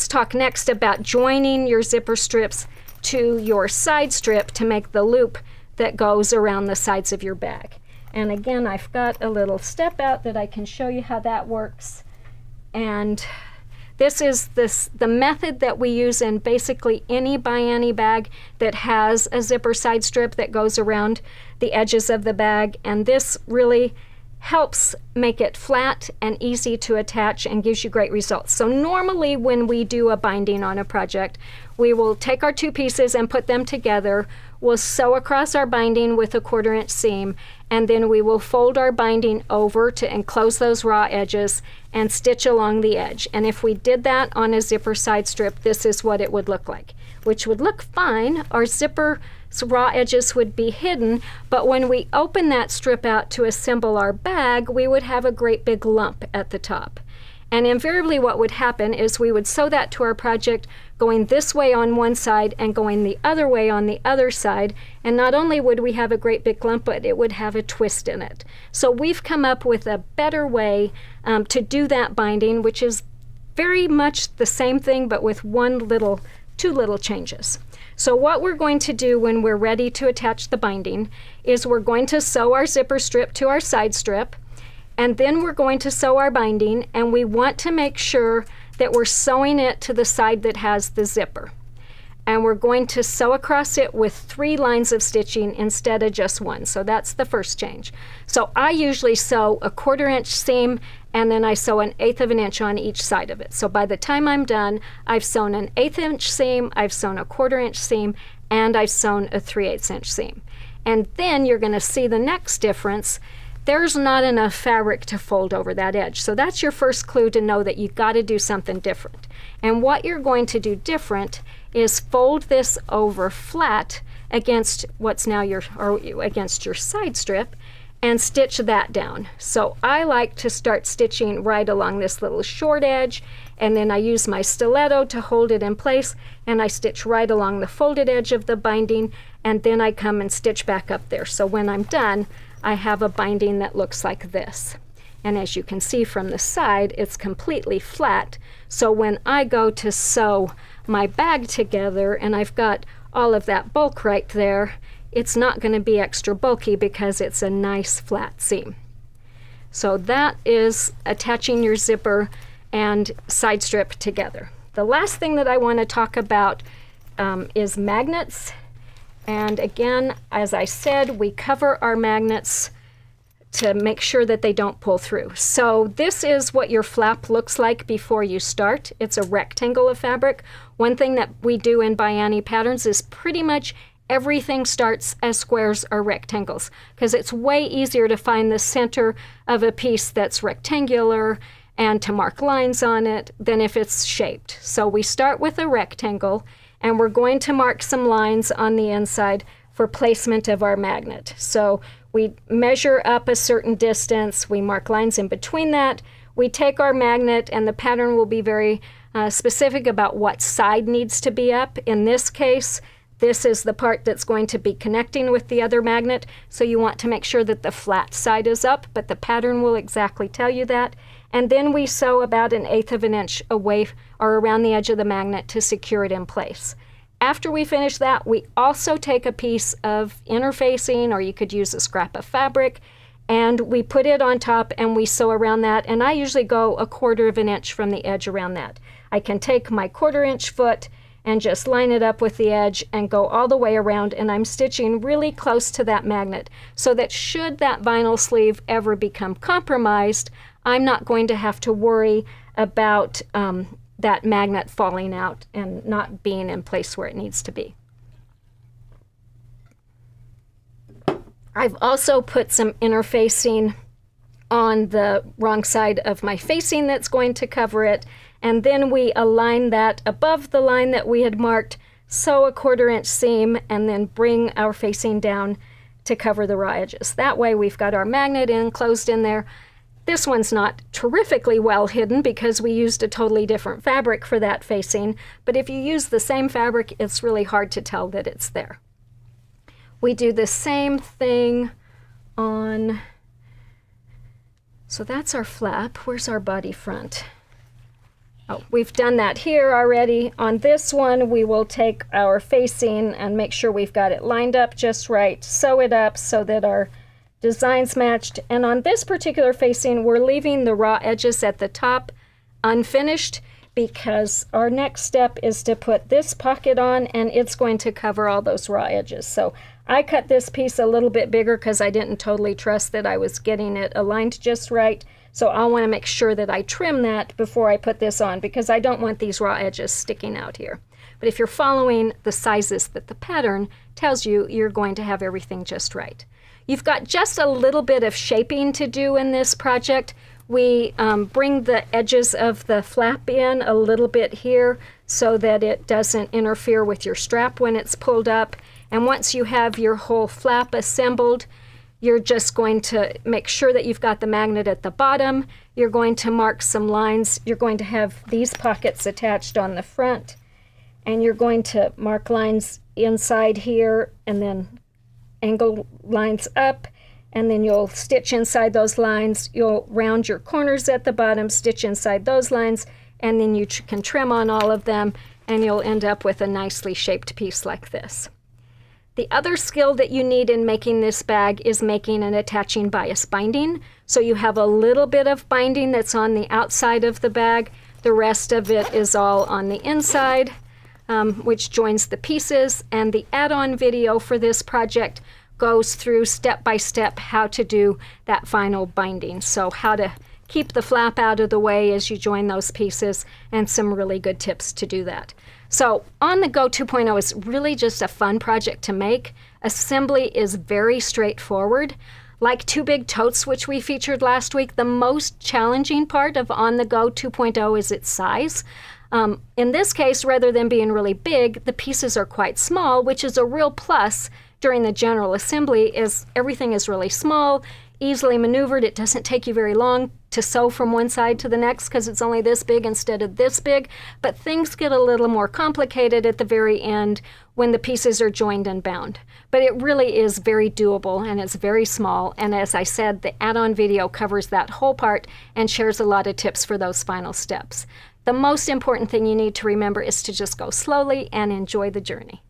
talk next about joining your zipper strips to your side strip to make the loop that goes around the sides of your bag. And again, I've got a little step out that I can show you how that works. And this is the method that we use in basically any ByAnnie bag that has a zipper side strip that goes around the edges of the bag. And this really helps make it flat and easy to attach and gives you great results. So normally when we do a binding on a project, we will take our two pieces and put them together. We'll sew across our binding with a 1/4 inch seam, and then we will fold our binding over to enclose those raw edges and stitch along the edge. And if we did that on a zipper side strip, this is what it would look like, which would look fine. Our zipper raw edges would be hidden, but when we open that strip out to assemble our bag, we would have a great big lump at the top. And invariably what would happen is we would sew that to our project going this way on one side and going the other way on the other side, and not only would we have a great big lump, but it would have a twist in it. So we've come up with a better way to do that binding, which is very much the same thing but with two little changes. So what we're going to do when we're ready to attach the binding is we're going to sew our zipper strip to our side strip, and then we're going to sew our binding, and we want to make sure that we're sewing it to the side that has the zipper. And we're going to sew across it with 3 lines of stitching instead of just 1. So that's the first change. So I usually sew a 1/4 inch seam, and then I sew 1/8 of an inch on each side of it. So by the time I'm done, I've sewn 1/8 inch seam, I've sewn a 1/4 inch seam, and I've sewn a 3/8 inch seam. And then you're going to see the next difference. There's not enough fabric to fold over that edge. So that's your first clue to know that you've got to do something different. And what you're going to do different is fold this over flat against against your side strip and stitch that down. So I like to start stitching right along this little short edge, and then I use my stiletto to hold it in place, and I stitch right along the folded edge of the binding, and then I come and stitch back up there. So when I'm done, I have a binding that looks like this. And as you can see from the side, it's completely flat. So when I go to sew my bag together and I've got all of that bulk right there, it's not going to be extra bulky because it's a nice flat seam. So that is attaching your zipper and side strip together. The last thing that I want to talk about is magnets. And again, as I said, we cover our magnets to make sure that they don't pull through. So this is what your flap looks like before you start. It's a rectangle of fabric. One thing that we do in ByAnnie patterns is pretty much everything starts as squares or rectangles, because it's way easier to find the center of a piece that's rectangular and to mark lines on it than if it's shaped. So we start with a rectangle, and we're going to mark some lines on the inside for placement of our magnet. So we measure up a certain distance, we mark lines in between that, we take our magnet, and the pattern will be very specific about what side needs to be up. In this case, this is the part that's going to be connecting with the other magnet, so you want to make sure that the flat side is up, but the pattern will exactly tell you that. And then we sew about 1/8 of an inch away or around the edge of the magnet to secure it in place. After we finish that, we also take a piece of interfacing, or you could use a scrap of fabric, and we put it on top and we sew around that, and I usually go 1/4 of an inch from the edge around that. I can take my 1/4 inch foot and just line it up with the edge and go all the way around, and I'm stitching really close to that magnet so that should that vinyl sleeve ever become compromised, I'm not going to have to worry about that magnet falling out and not being in place where it needs to be. I've also put some interfacing on the wrong side of my facing that's going to cover it, and then we align that above the line that we had marked, sew a 1/4 inch seam, and then bring our facing down to cover the raw edges. That way we've got our magnet enclosed in there. This one's not terrifically well hidden because we used a totally different fabric for that facing, but if you use the same fabric, it's really hard to tell that it's there. We do the same thing on, so that's our flap. Where's our body front? Oh, we've done that here already. On this one, we will take our facing and make sure we've got it lined up just right, sew it up so that our designs matched. And on this particular facing, we're leaving the raw edges at the top unfinished because our next step is to put this pocket on, and it's going to cover all those raw edges. So I cut this piece a little bit bigger because I didn't totally trust that I was getting it aligned just right. So I want to make sure that I trim that before I put this on, because I don't want these raw edges sticking out here. But if you're following the sizes that the pattern tells you, you're going to have everything just right. You've got just a little bit of shaping to do in this project. We bring the edges of the flap in a little bit here so that it doesn't interfere with your strap when it's pulled up. And once you have your whole flap assembled, you're just going to make sure that you've got the magnet at the bottom. You're going to mark some lines. You're going to have these pockets attached on the front, and you're going to mark lines inside here and then angle lines up, and then you'll stitch inside those lines. You'll round your corners at the bottom, stitch inside those lines, and then you can trim on all of them, and you'll end up with a nicely shaped piece like this. The other skill that you need in making this bag is making and attaching bias binding. So you have a little bit of binding that's on the outside of the bag. The rest of it is all on the inside, which joins the pieces. And the add-on video for this project goes through step by step how to do that final binding. So how to keep the flap out of the way as you join those pieces, and some really good tips to do that. So On the Go 2.0 is really just a fun project to make. Assembly is very straightforward. Like Two Big Totes, which we featured last week, the most challenging part of On the Go 2.0 is its size. In this case, rather than being really big, the pieces are quite small, which is a real plus during the general assembly, is everything is really small, easily maneuvered. It doesn't take you very long to sew from one side to the next because it's only this big instead of this big, but things get a little more complicated at the very end when the pieces are joined and bound. But it really is very doable, and it's very small, and as I said, the add-on video covers that whole part and shares a lot of tips for those final steps. The most important thing you need to remember is to just go slowly and enjoy the journey.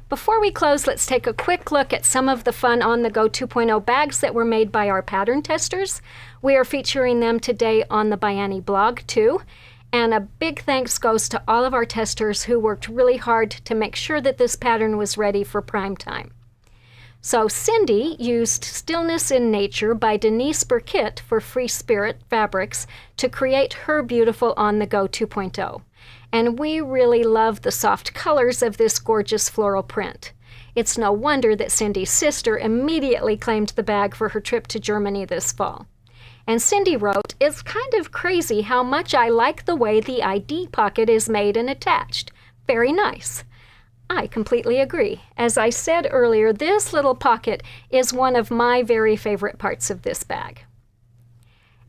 Before we close, let's take a quick look at some of the fun On the Go 2.0 bags that were made by our pattern testers. We are featuring them today on the ByAnnie blog too. And a big thanks goes to all of our testers who worked really hard to make sure that this pattern was ready for prime time. So Cindy used Stillness in Nature by Denise Burkitt for Free Spirit Fabrics to create her beautiful On the Go 2.0. And we really love the soft colors of this gorgeous floral print. It's no wonder that Cindy's sister immediately claimed the bag for her trip to Germany this fall. And Cindy wrote, "It's kind of crazy how much I like the way the ID pocket is made and attached. Very nice." I completely agree. As I said earlier, this little pocket is one of my very favorite parts of this bag.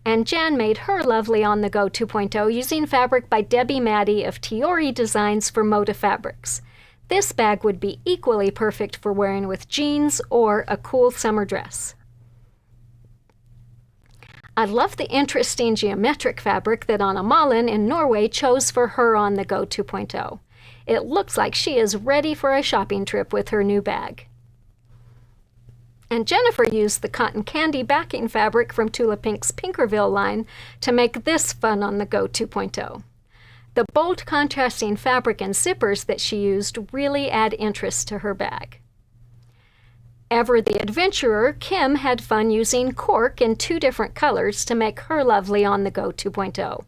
And Jan made her lovely On the Go 2.0 using fabric by Debbie Maddie of Tiori Designs for Moda Fabrics. This bag would be equally perfect for wearing with jeans or a cool summer dress. I love the interesting geometric fabric that Anna Malin in Norway chose for her On the Go 2.0. It looks like she is ready for a shopping trip with her new bag. And Jennifer used the cotton candy backing fabric from Tula Pink's Pinkerville line to make this fun On the Go 2.0. The bold contrasting fabric and zippers that she used really add interest to her bag. Ever the Adventurer, Kim had fun using cork in 2 different colors to make her lovely On the Go 2.0.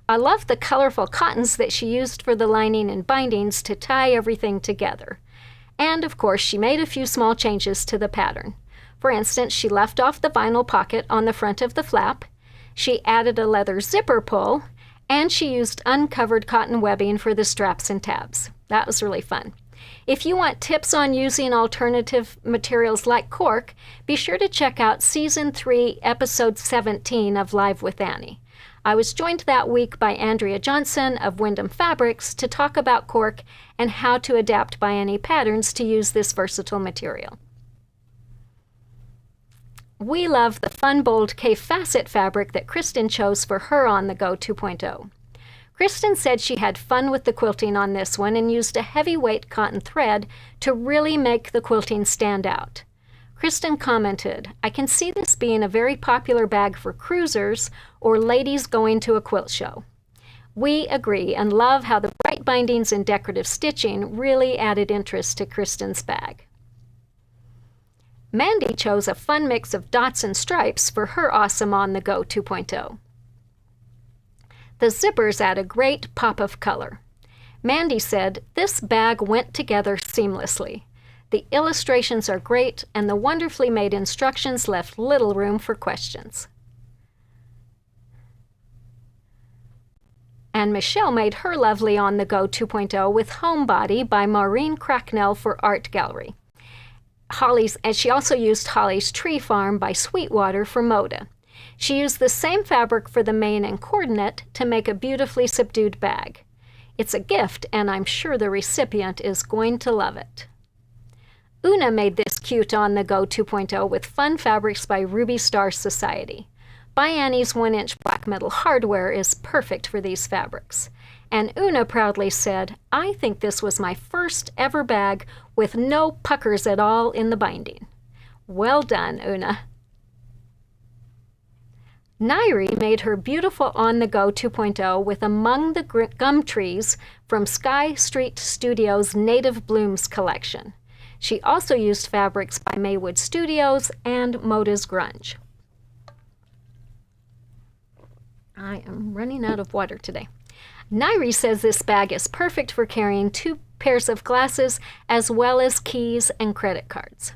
I love the colorful cottons that she used for the lining and bindings to tie everything together. And of course, she made a few small changes to the pattern. For instance, she left off the vinyl pocket on the front of the flap, she added a leather zipper pull, and she used uncovered cotton webbing for the straps and tabs. That was really fun. If you want tips on using alternative materials like cork, be sure to check out Season 3, Episode 17 of Live with Annie. I was joined that week by Andrea Johnson of Wyndham Fabrics to talk about cork and how to adapt ByAnnie patterns to use this versatile material. We love the fun, bold K-facet fabric that Kristen chose for her On the Go 2.0. Kristen said she had fun with the quilting on this one and used a heavyweight cotton thread to really make the quilting stand out. Kristen commented, "I can see this being a very popular bag for cruisers or ladies going to a quilt show." We agree and love how the bright bindings and decorative stitching really added interest to Kristen's bag. Mandy chose a fun mix of dots and stripes for her awesome On the Go 2.0. The zippers add a great pop of color. Mandy said, "This bag went together seamlessly. The illustrations are great, and the wonderfully made instructions left little room for questions." And Michelle made her lovely On the Go 2.0 with Homebody by Maureen Cracknell for Art Gallery. And she also used Holly's Tree Farm by Sweetwater for Moda. She used the same fabric for the mane and coordinate to make a beautifully subdued bag. It's a gift, and I'm sure the recipient is going to love it. Una made this cute On the Go 2.0 with fun fabrics by Ruby Star Society. ByAnnie's 1-inch black metal hardware is perfect for these fabrics. And Una proudly said, "I think this was my first ever bag with no puckers at all in the binding." Well done, Una. Nairi made her beautiful On the Go 2.0 with Among the Gum Trees from Sky Street Studios' Native Blooms collection. She also used fabrics by Maywood Studios and Moda's Grunge. I am running out of water today. Nairi says this bag is perfect for carrying 2 pairs of glasses as well as keys and credit cards.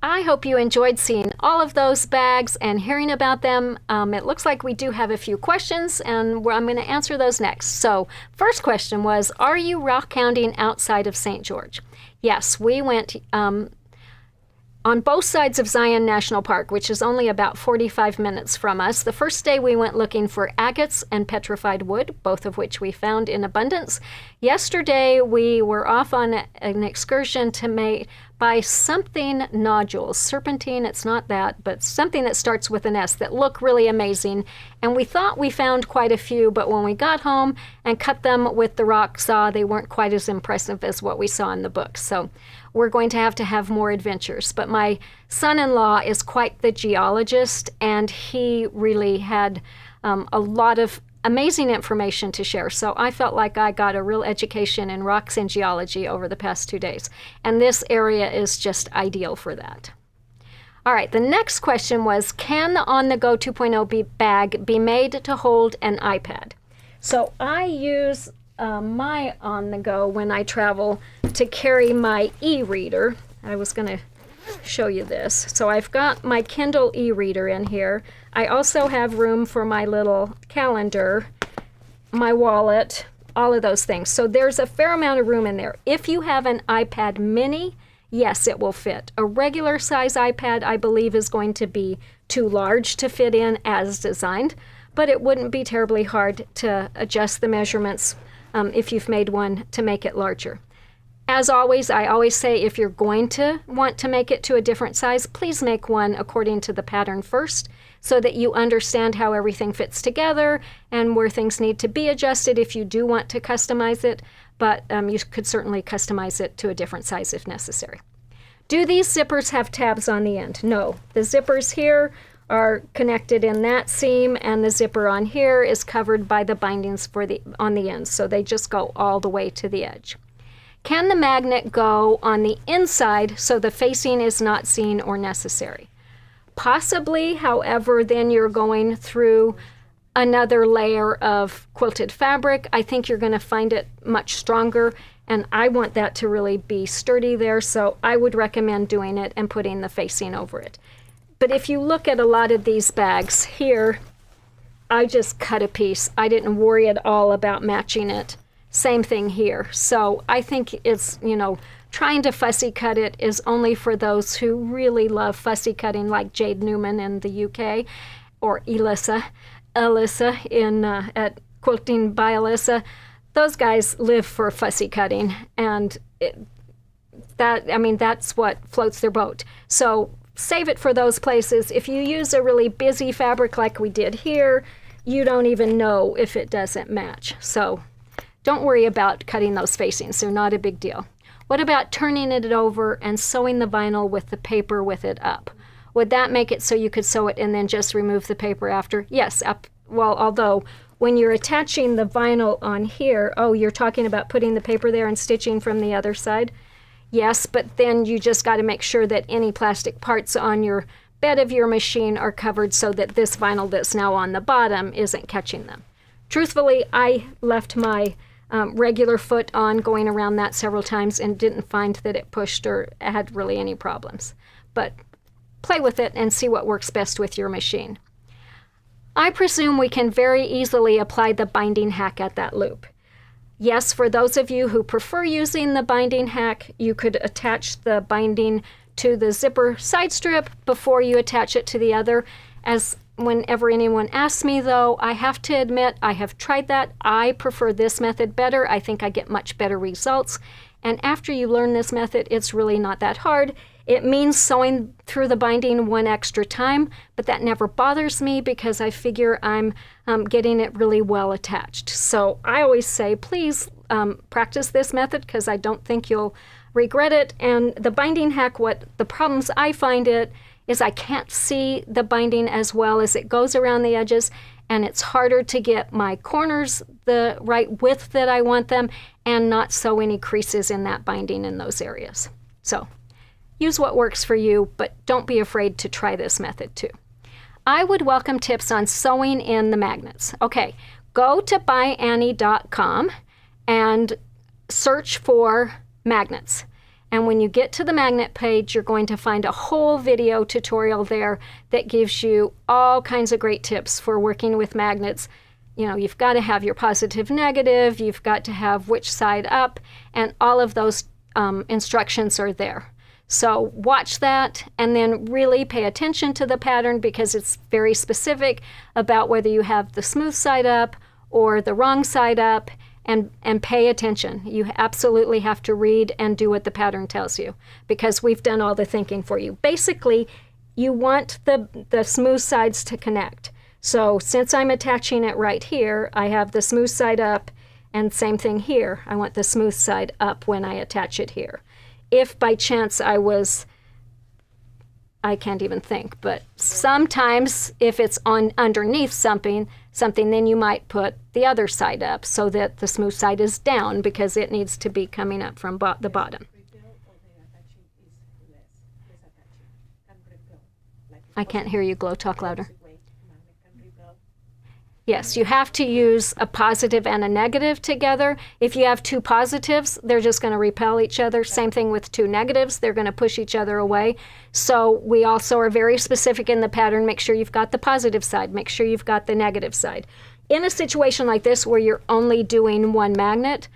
I hope you enjoyed seeing all of those bags and hearing about them. It looks like we do have a few questions, and I'm going to answer those next. So, first question was, are you rock hounding outside of St. George? Yes, we went on both sides of Zion National Park, which is only about 45 minutes from us. The first day we went looking for agates and petrified wood, both of which we found in abundance. Yesterday we were off on an excursion to buy something nodules, serpentine, it's not that, but something that starts with an S that look really amazing. And we thought we found quite a few, but when we got home and cut them with the rock saw, they weren't quite as impressive as what we saw in the book. So we're going to have more adventures. But my son-in-law is quite the geologist, and he really had a lot of amazing information to share. So I felt like I got a real education in rocks and geology over the past 2 days. And this area is just ideal for that. All right, the next question was, can the On the Go 2.0 bag be made to hold an iPad? So I use my On the Go when I travel to carry my e-reader. I was going to show you this. So I've got my Kindle e-reader in here. I also have room for my little calendar, my wallet, all of those things. So there's a fair amount of room in there. If you have an iPad mini, yes, it will fit. A regular size iPad, I believe, is going to be too large to fit in as designed, but it wouldn't be terribly hard to adjust the measurements if you've made one to make it larger. As always, I always say if you're going to want to make it to a different size, please make one according to the pattern first so that you understand how everything fits together and where things need to be adjusted if you do want to customize it, but you could certainly customize it to a different size if necessary. Do these zippers have tabs on the end? No. The zippers here are connected in that seam, and the zipper on here is covered by the bindings on the ends, so they just go all the way to the edge. Can the magnet go on the inside so the facing is not seen or necessary? Possibly, however, then you're going through another layer of quilted fabric. I think you're going to find it much stronger, and I want that to really be sturdy there, so I would recommend doing it and putting the facing over it. But if you look at a lot of these bags here, I just cut a piece. I didn't worry at all about matching it. Same thing here. So I think it's, trying to fussy cut it is only for those who really love fussy cutting, like Jade Newman in the UK, or Alyssa at Quilting by Alyssa. Those guys live for fussy cutting, and that's what floats their boat. So save it for those places. If you use a really busy fabric like we did here, you don't even know if it doesn't match. So don't worry about cutting those facings. They're not a big deal. What about turning it over and sewing the vinyl with the paper with it up? Would that make it so you could sew it and then just remove the paper after? Yes. Although when you're attaching the vinyl on here, you're talking about putting the paper there and stitching from the other side? Yes, but then you just got to make sure that any plastic parts on your bed of your machine are covered so that this vinyl that's now on the bottom isn't catching them. Truthfully, I left my regular foot on going around that several times and didn't find that it pushed or had really any problems. But play with it and see what works best with your machine. I presume we can very easily apply the binding hack at that loop. Yes, for those of you who prefer using the binding hack, you could attach the binding to the zipper side strip before you attach it to the other. As whenever anyone asks me though, I have to admit I have tried that. I prefer this method better. I think I get much better results. And after you learn this method, it's really not that hard. It means sewing through the binding one extra time, but that never bothers me because I figure I'm getting it really well attached. So I always say, please practice this method because I don't think you'll regret it. And the binding hack, what the problems I find it is I can't see the binding as well as it goes around the edges, and it's harder to get my corners the right width that I want them and not sew any creases in that binding in those areas. So use what works for you, but don't be afraid to try this method too. I would welcome tips on sewing in the magnets. Okay, go to ByAnnie.com and search for magnets. And when you get to the magnet page, you're going to find a whole video tutorial there that gives you all kinds of great tips for working with magnets. You know, you've got to have your positive, negative, you've got to have which side up, and all of those instructions are there. So watch that and then really pay attention to the pattern because it's very specific about whether you have the smooth side up or the wrong side up, and pay attention. You absolutely have to read and do what the pattern tells you because we've done all the thinking for you. Basically, you want the smooth sides to connect. So since I'm attaching it right here, I have the smooth side up, and same thing here. I want the smooth side up when I attach it here. If by chance I can't even think, but sometimes if it's on underneath something, then you might put the other side up so that the smooth side is down because it needs to be coming up from the bottom. I can't hear you, Glow. Talk louder. Yes, you have to use a positive and a negative together. If you have two positives, they're just going to repel each other. Same thing with two negatives. They're going to push each other away. So we also are very specific in the pattern. Make sure you've got the positive side. Make sure you've got the negative side. In a situation like this where you're only doing one magnet,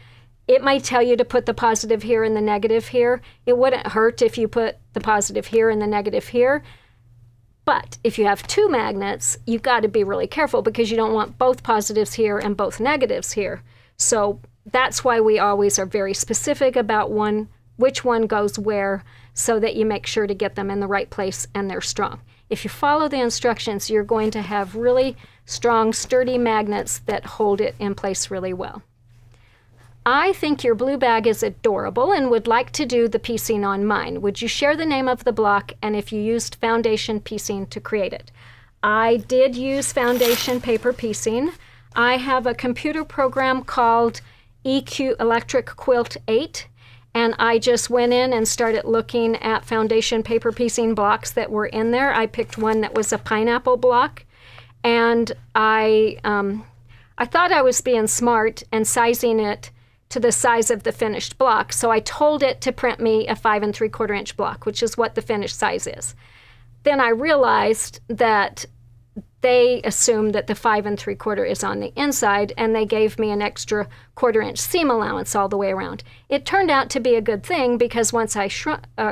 it might tell you to put the positive here and the negative here. It wouldn't hurt if you put the positive here and the negative here. But if you have two magnets, you've got to be really careful because you don't want both positives here and both negatives here. So that's why we always are very specific about which one goes where so that you make sure to get them in the right place and they're strong. If you follow the instructions, you're going to have really strong, sturdy magnets that hold it in place really well. I think your blue bag is adorable and would like to do the piecing on mine. Would you share the name of the block and if you used foundation piecing to create it? I did use foundation paper piecing. I have a computer program called EQ Electric Quilt 8, and I just went in and started looking at foundation paper piecing blocks that were in there. I picked one that was a pineapple block, and I thought I was being smart and sizing it to the size of the finished block. So I told it to print me a 5 3/4 inch block, which is what the finished size is. Then I realized that they assumed that the 5 3/4 is on the inside, and they gave me an extra 1/4 inch seam allowance all the way around. It turned out to be a good thing because once I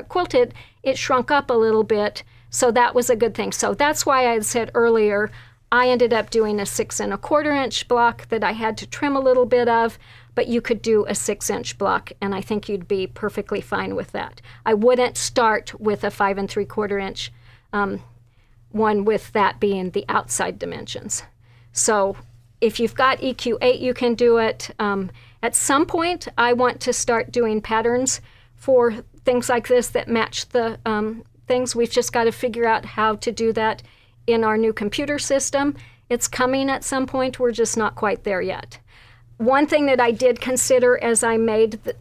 quilted, it shrunk up a little bit, so that was a good thing. So that's why I had said earlier, I ended up doing a 6 1/4 inch block that I had to trim a little bit of, but you could do a 6 inch block, and I think you'd be perfectly fine with that. I wouldn't start with a 5 3/4 inch one with that being the outside dimensions. So if you've got EQ8, you can do it. At some point, I want to start doing patterns for things like this that match the things. We've just got to figure out how to do that in our new computer system. It's coming at some point. We're just not quite there yet. One thing that I did consider as I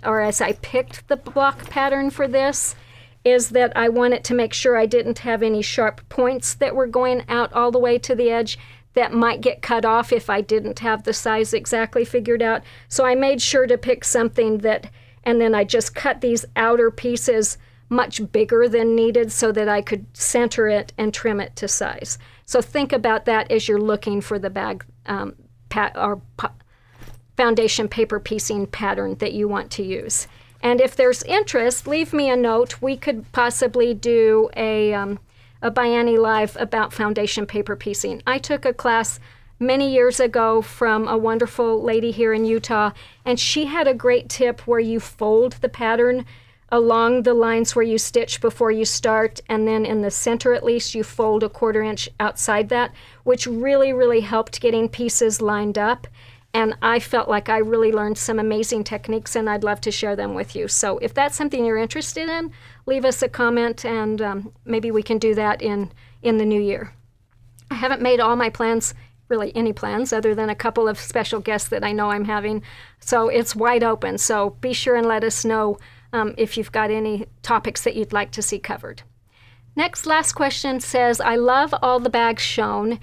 as I picked the block pattern for this is that I wanted to make sure I didn't have any sharp points that were going out all the way to the edge that might get cut off if I didn't have the size exactly figured out. So I made sure to pick something and then I just cut these outer pieces much bigger than needed so that I could center it and trim it to size. So think about that as you're looking for the bag foundation paper piecing pattern that you want to use. And if there's interest, leave me a note. We could possibly do a ByAnnie Live about foundation paper piecing. I took a class many years ago from a wonderful lady here in Utah, and she had a great tip where you fold the pattern along the lines where you stitch before you start, and then in the center at least you fold a 1/4 inch outside that, which really, really helped getting pieces lined up. And I felt like I really learned some amazing techniques, and I'd love to share them with you. So if that's something you're interested in, leave us a comment, and maybe we can do that in the new year. I haven't made all my plans, really any plans, other than a couple of special guests that I know I'm having. So it's wide open. So be sure and let us know if you've got any topics that you'd like to see covered. Last question says, I love all the bags shown.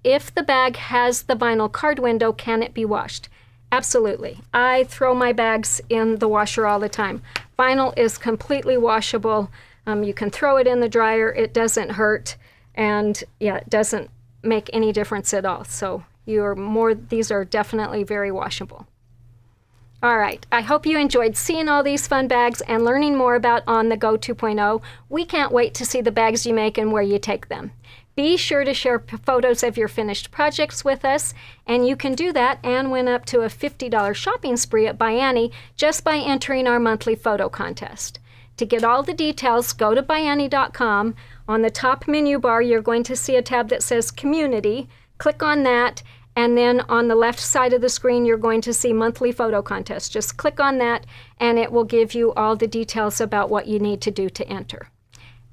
If the bag has the vinyl card window, can it be washed? Absolutely. I throw my bags in the washer all the time. Vinyl is completely washable. You can throw it in the dryer. It doesn't hurt. And yeah, it doesn't make any difference at all. So these are definitely very washable. All right, I hope you enjoyed seeing all these fun bags and learning more about On The Go 2.0. We can't wait to see the bags you make and where you take them. Be sure to share photos of your finished projects with us, and you can do that and win up to a $50 shopping spree at ByAnnie just by entering our monthly photo contest. To get all the details, go to ByAnnie.com. On the top menu bar, you're going to see a tab that says Community. Click on that, and then on the left side of the screen, you're going to see Monthly Photo Contest. Just click on that, and it will give you all the details about what you need to do to enter.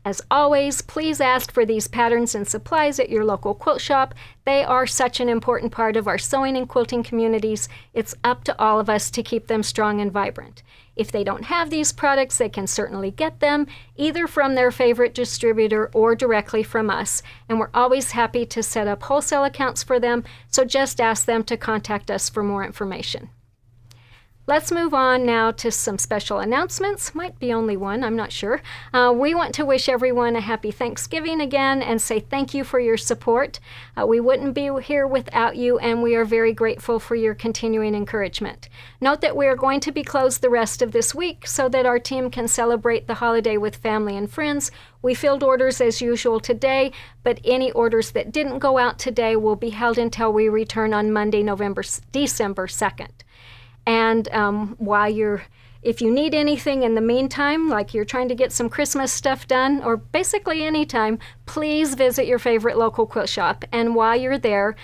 As always, please ask for these patterns and supplies at your local quilt shop. They are such an important part of our sewing and quilting communities. It's up to all of us to keep them strong and vibrant. If they don't have these products, they can certainly get them, either from their favorite distributor or directly from us. And we're always happy to set up wholesale accounts for them, so just ask them to contact us for more information. Let's move on now to some special announcements. Might be only one, I'm not sure. We want to wish everyone a happy Thanksgiving again and say thank you for your support. We wouldn't be here without you, and we are very grateful for your continuing encouragement. Note that we are going to be closed the rest of this week so that our team can celebrate the holiday with family and friends. We filled orders as usual today, but any orders that didn't go out today will be held until we return on Monday, December 2nd. And if you need anything in the meantime, like you're trying to get some Christmas stuff done, or basically any time, please visit your favorite local quilt shop. And while you're there,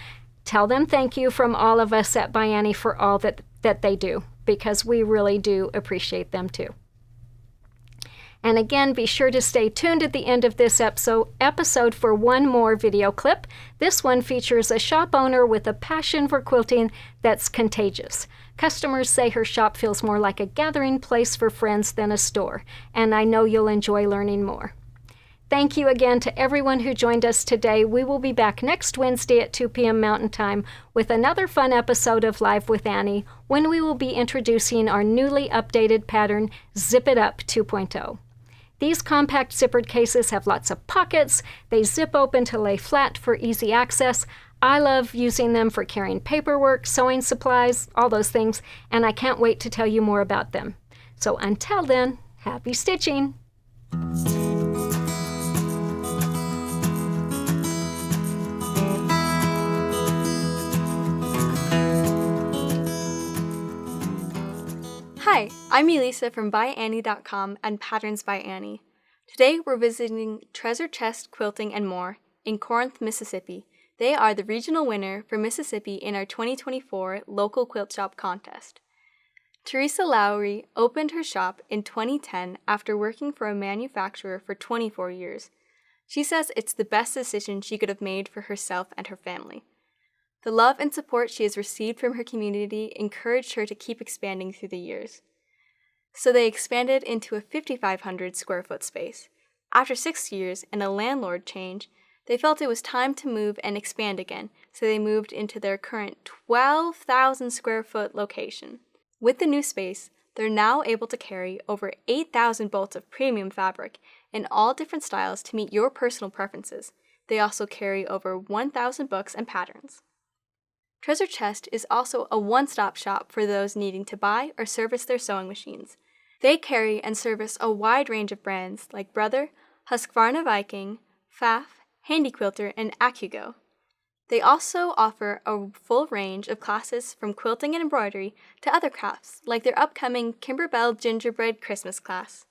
tell them thank you from all of us at ByAnnie for all that they do, because we really do appreciate them too. And again, be sure to stay tuned at the end of this episode for one more video clip. This one features a shop owner with a passion for quilting that's contagious. Customers say her shop feels more like a gathering place for friends than a store, and I know you'll enjoy learning more. Thank you again to everyone who joined us today. We will be back next Wednesday at 2 p.m. Mountain Time with another fun episode of Live with Annie, when we will be introducing our newly updated pattern, Zip It Up 2.0. These compact zippered cases have lots of pockets. They zip open to lay flat for easy access. I love using them for carrying paperwork, sewing supplies, all those things, and I can't wait to tell you more about them. So until then, happy stitching! Hi, I'm Elisa from ByAnnie.com and Patterns by Annie. Today we're visiting Treasure Chest Quilting and More in Corinth, Mississippi. They are the regional winner for Mississippi in our 2024 local quilt shop contest. Teresa Lowry opened her shop in 2010 after working for a manufacturer for 24 years. She says it's the best decision she could have made for herself and her family. The love and support she has received from her community encouraged her to keep expanding through the years. So they expanded into a 5,500 square foot space. After 6 years and a landlord change, they felt it was time to move and expand again, so they moved into their current 12,000 square foot location. With the new space, they're now able to carry over 8,000 bolts of premium fabric in all different styles to meet your personal preferences. They also carry over 1,000 books and patterns. Treasure Chest is also a one-stop shop for those needing to buy or service their sewing machines. They carry and service a wide range of brands like Brother, Husqvarna Viking, Pfaff, Handy Quilter, and AccuGo. They also offer a full range of classes from quilting and embroidery to other crafts, like their upcoming Kimberbell Gingerbread Christmas class.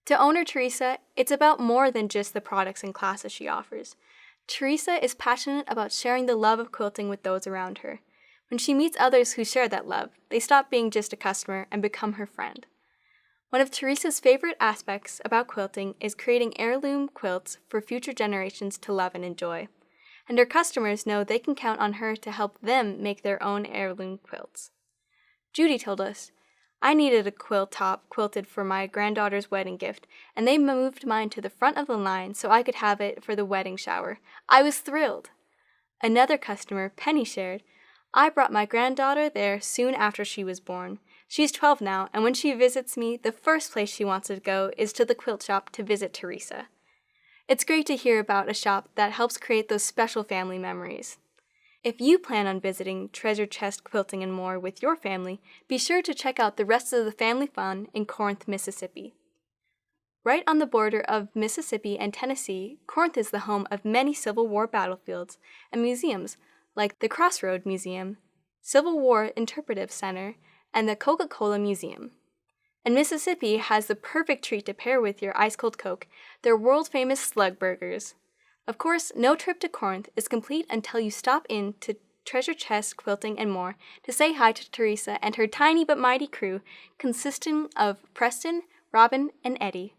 To owner Teresa, it's about more than just the products and classes she offers. Teresa is passionate about sharing the love of quilting with those around her. When she meets others who share that love, they stop being just a customer and become her friend. One of Teresa's favorite aspects about quilting is creating heirloom quilts for future generations to love and enjoy. And her customers know they can count on her to help them make their own heirloom quilts. Judy told us, "I needed a quilt top quilted for my granddaughter's wedding gift, and they moved mine to the front of the line so I could have it for the wedding shower. I was thrilled." Another customer, Penny, shared, "I brought my granddaughter there soon after she was born. She's 12 now, and when she visits me, the first place she wants to go is to the quilt shop to visit Teresa." It's great to hear about a shop that helps create those special family memories. If you plan on visiting Treasure Chest Quilting and More with your family, be sure to check out the rest of the family fun in Corinth, Mississippi. Right on the border of Mississippi and Tennessee, Corinth is the home of many Civil War battlefields and museums like the Crossroad Museum, Civil War Interpretive Center, and the Coca-Cola Museum. And Mississippi has the perfect treat to pair with your ice-cold Coke, their world-famous slug burgers. Of course, no trip to Corinth is complete until you stop in to Treasure Chest Quilting and More to say hi to Teresa and her tiny but mighty crew consisting of Preston, Robin, and Eddie.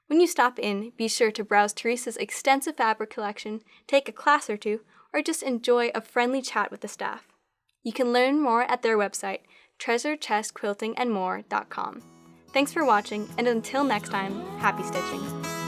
When you stop in, be sure to browse Teresa's extensive fabric collection, take a class or two, or just enjoy a friendly chat with the staff. You can learn more at their website, treasurechestquiltingandmore.com. Thanks for watching, and until next time, happy stitching!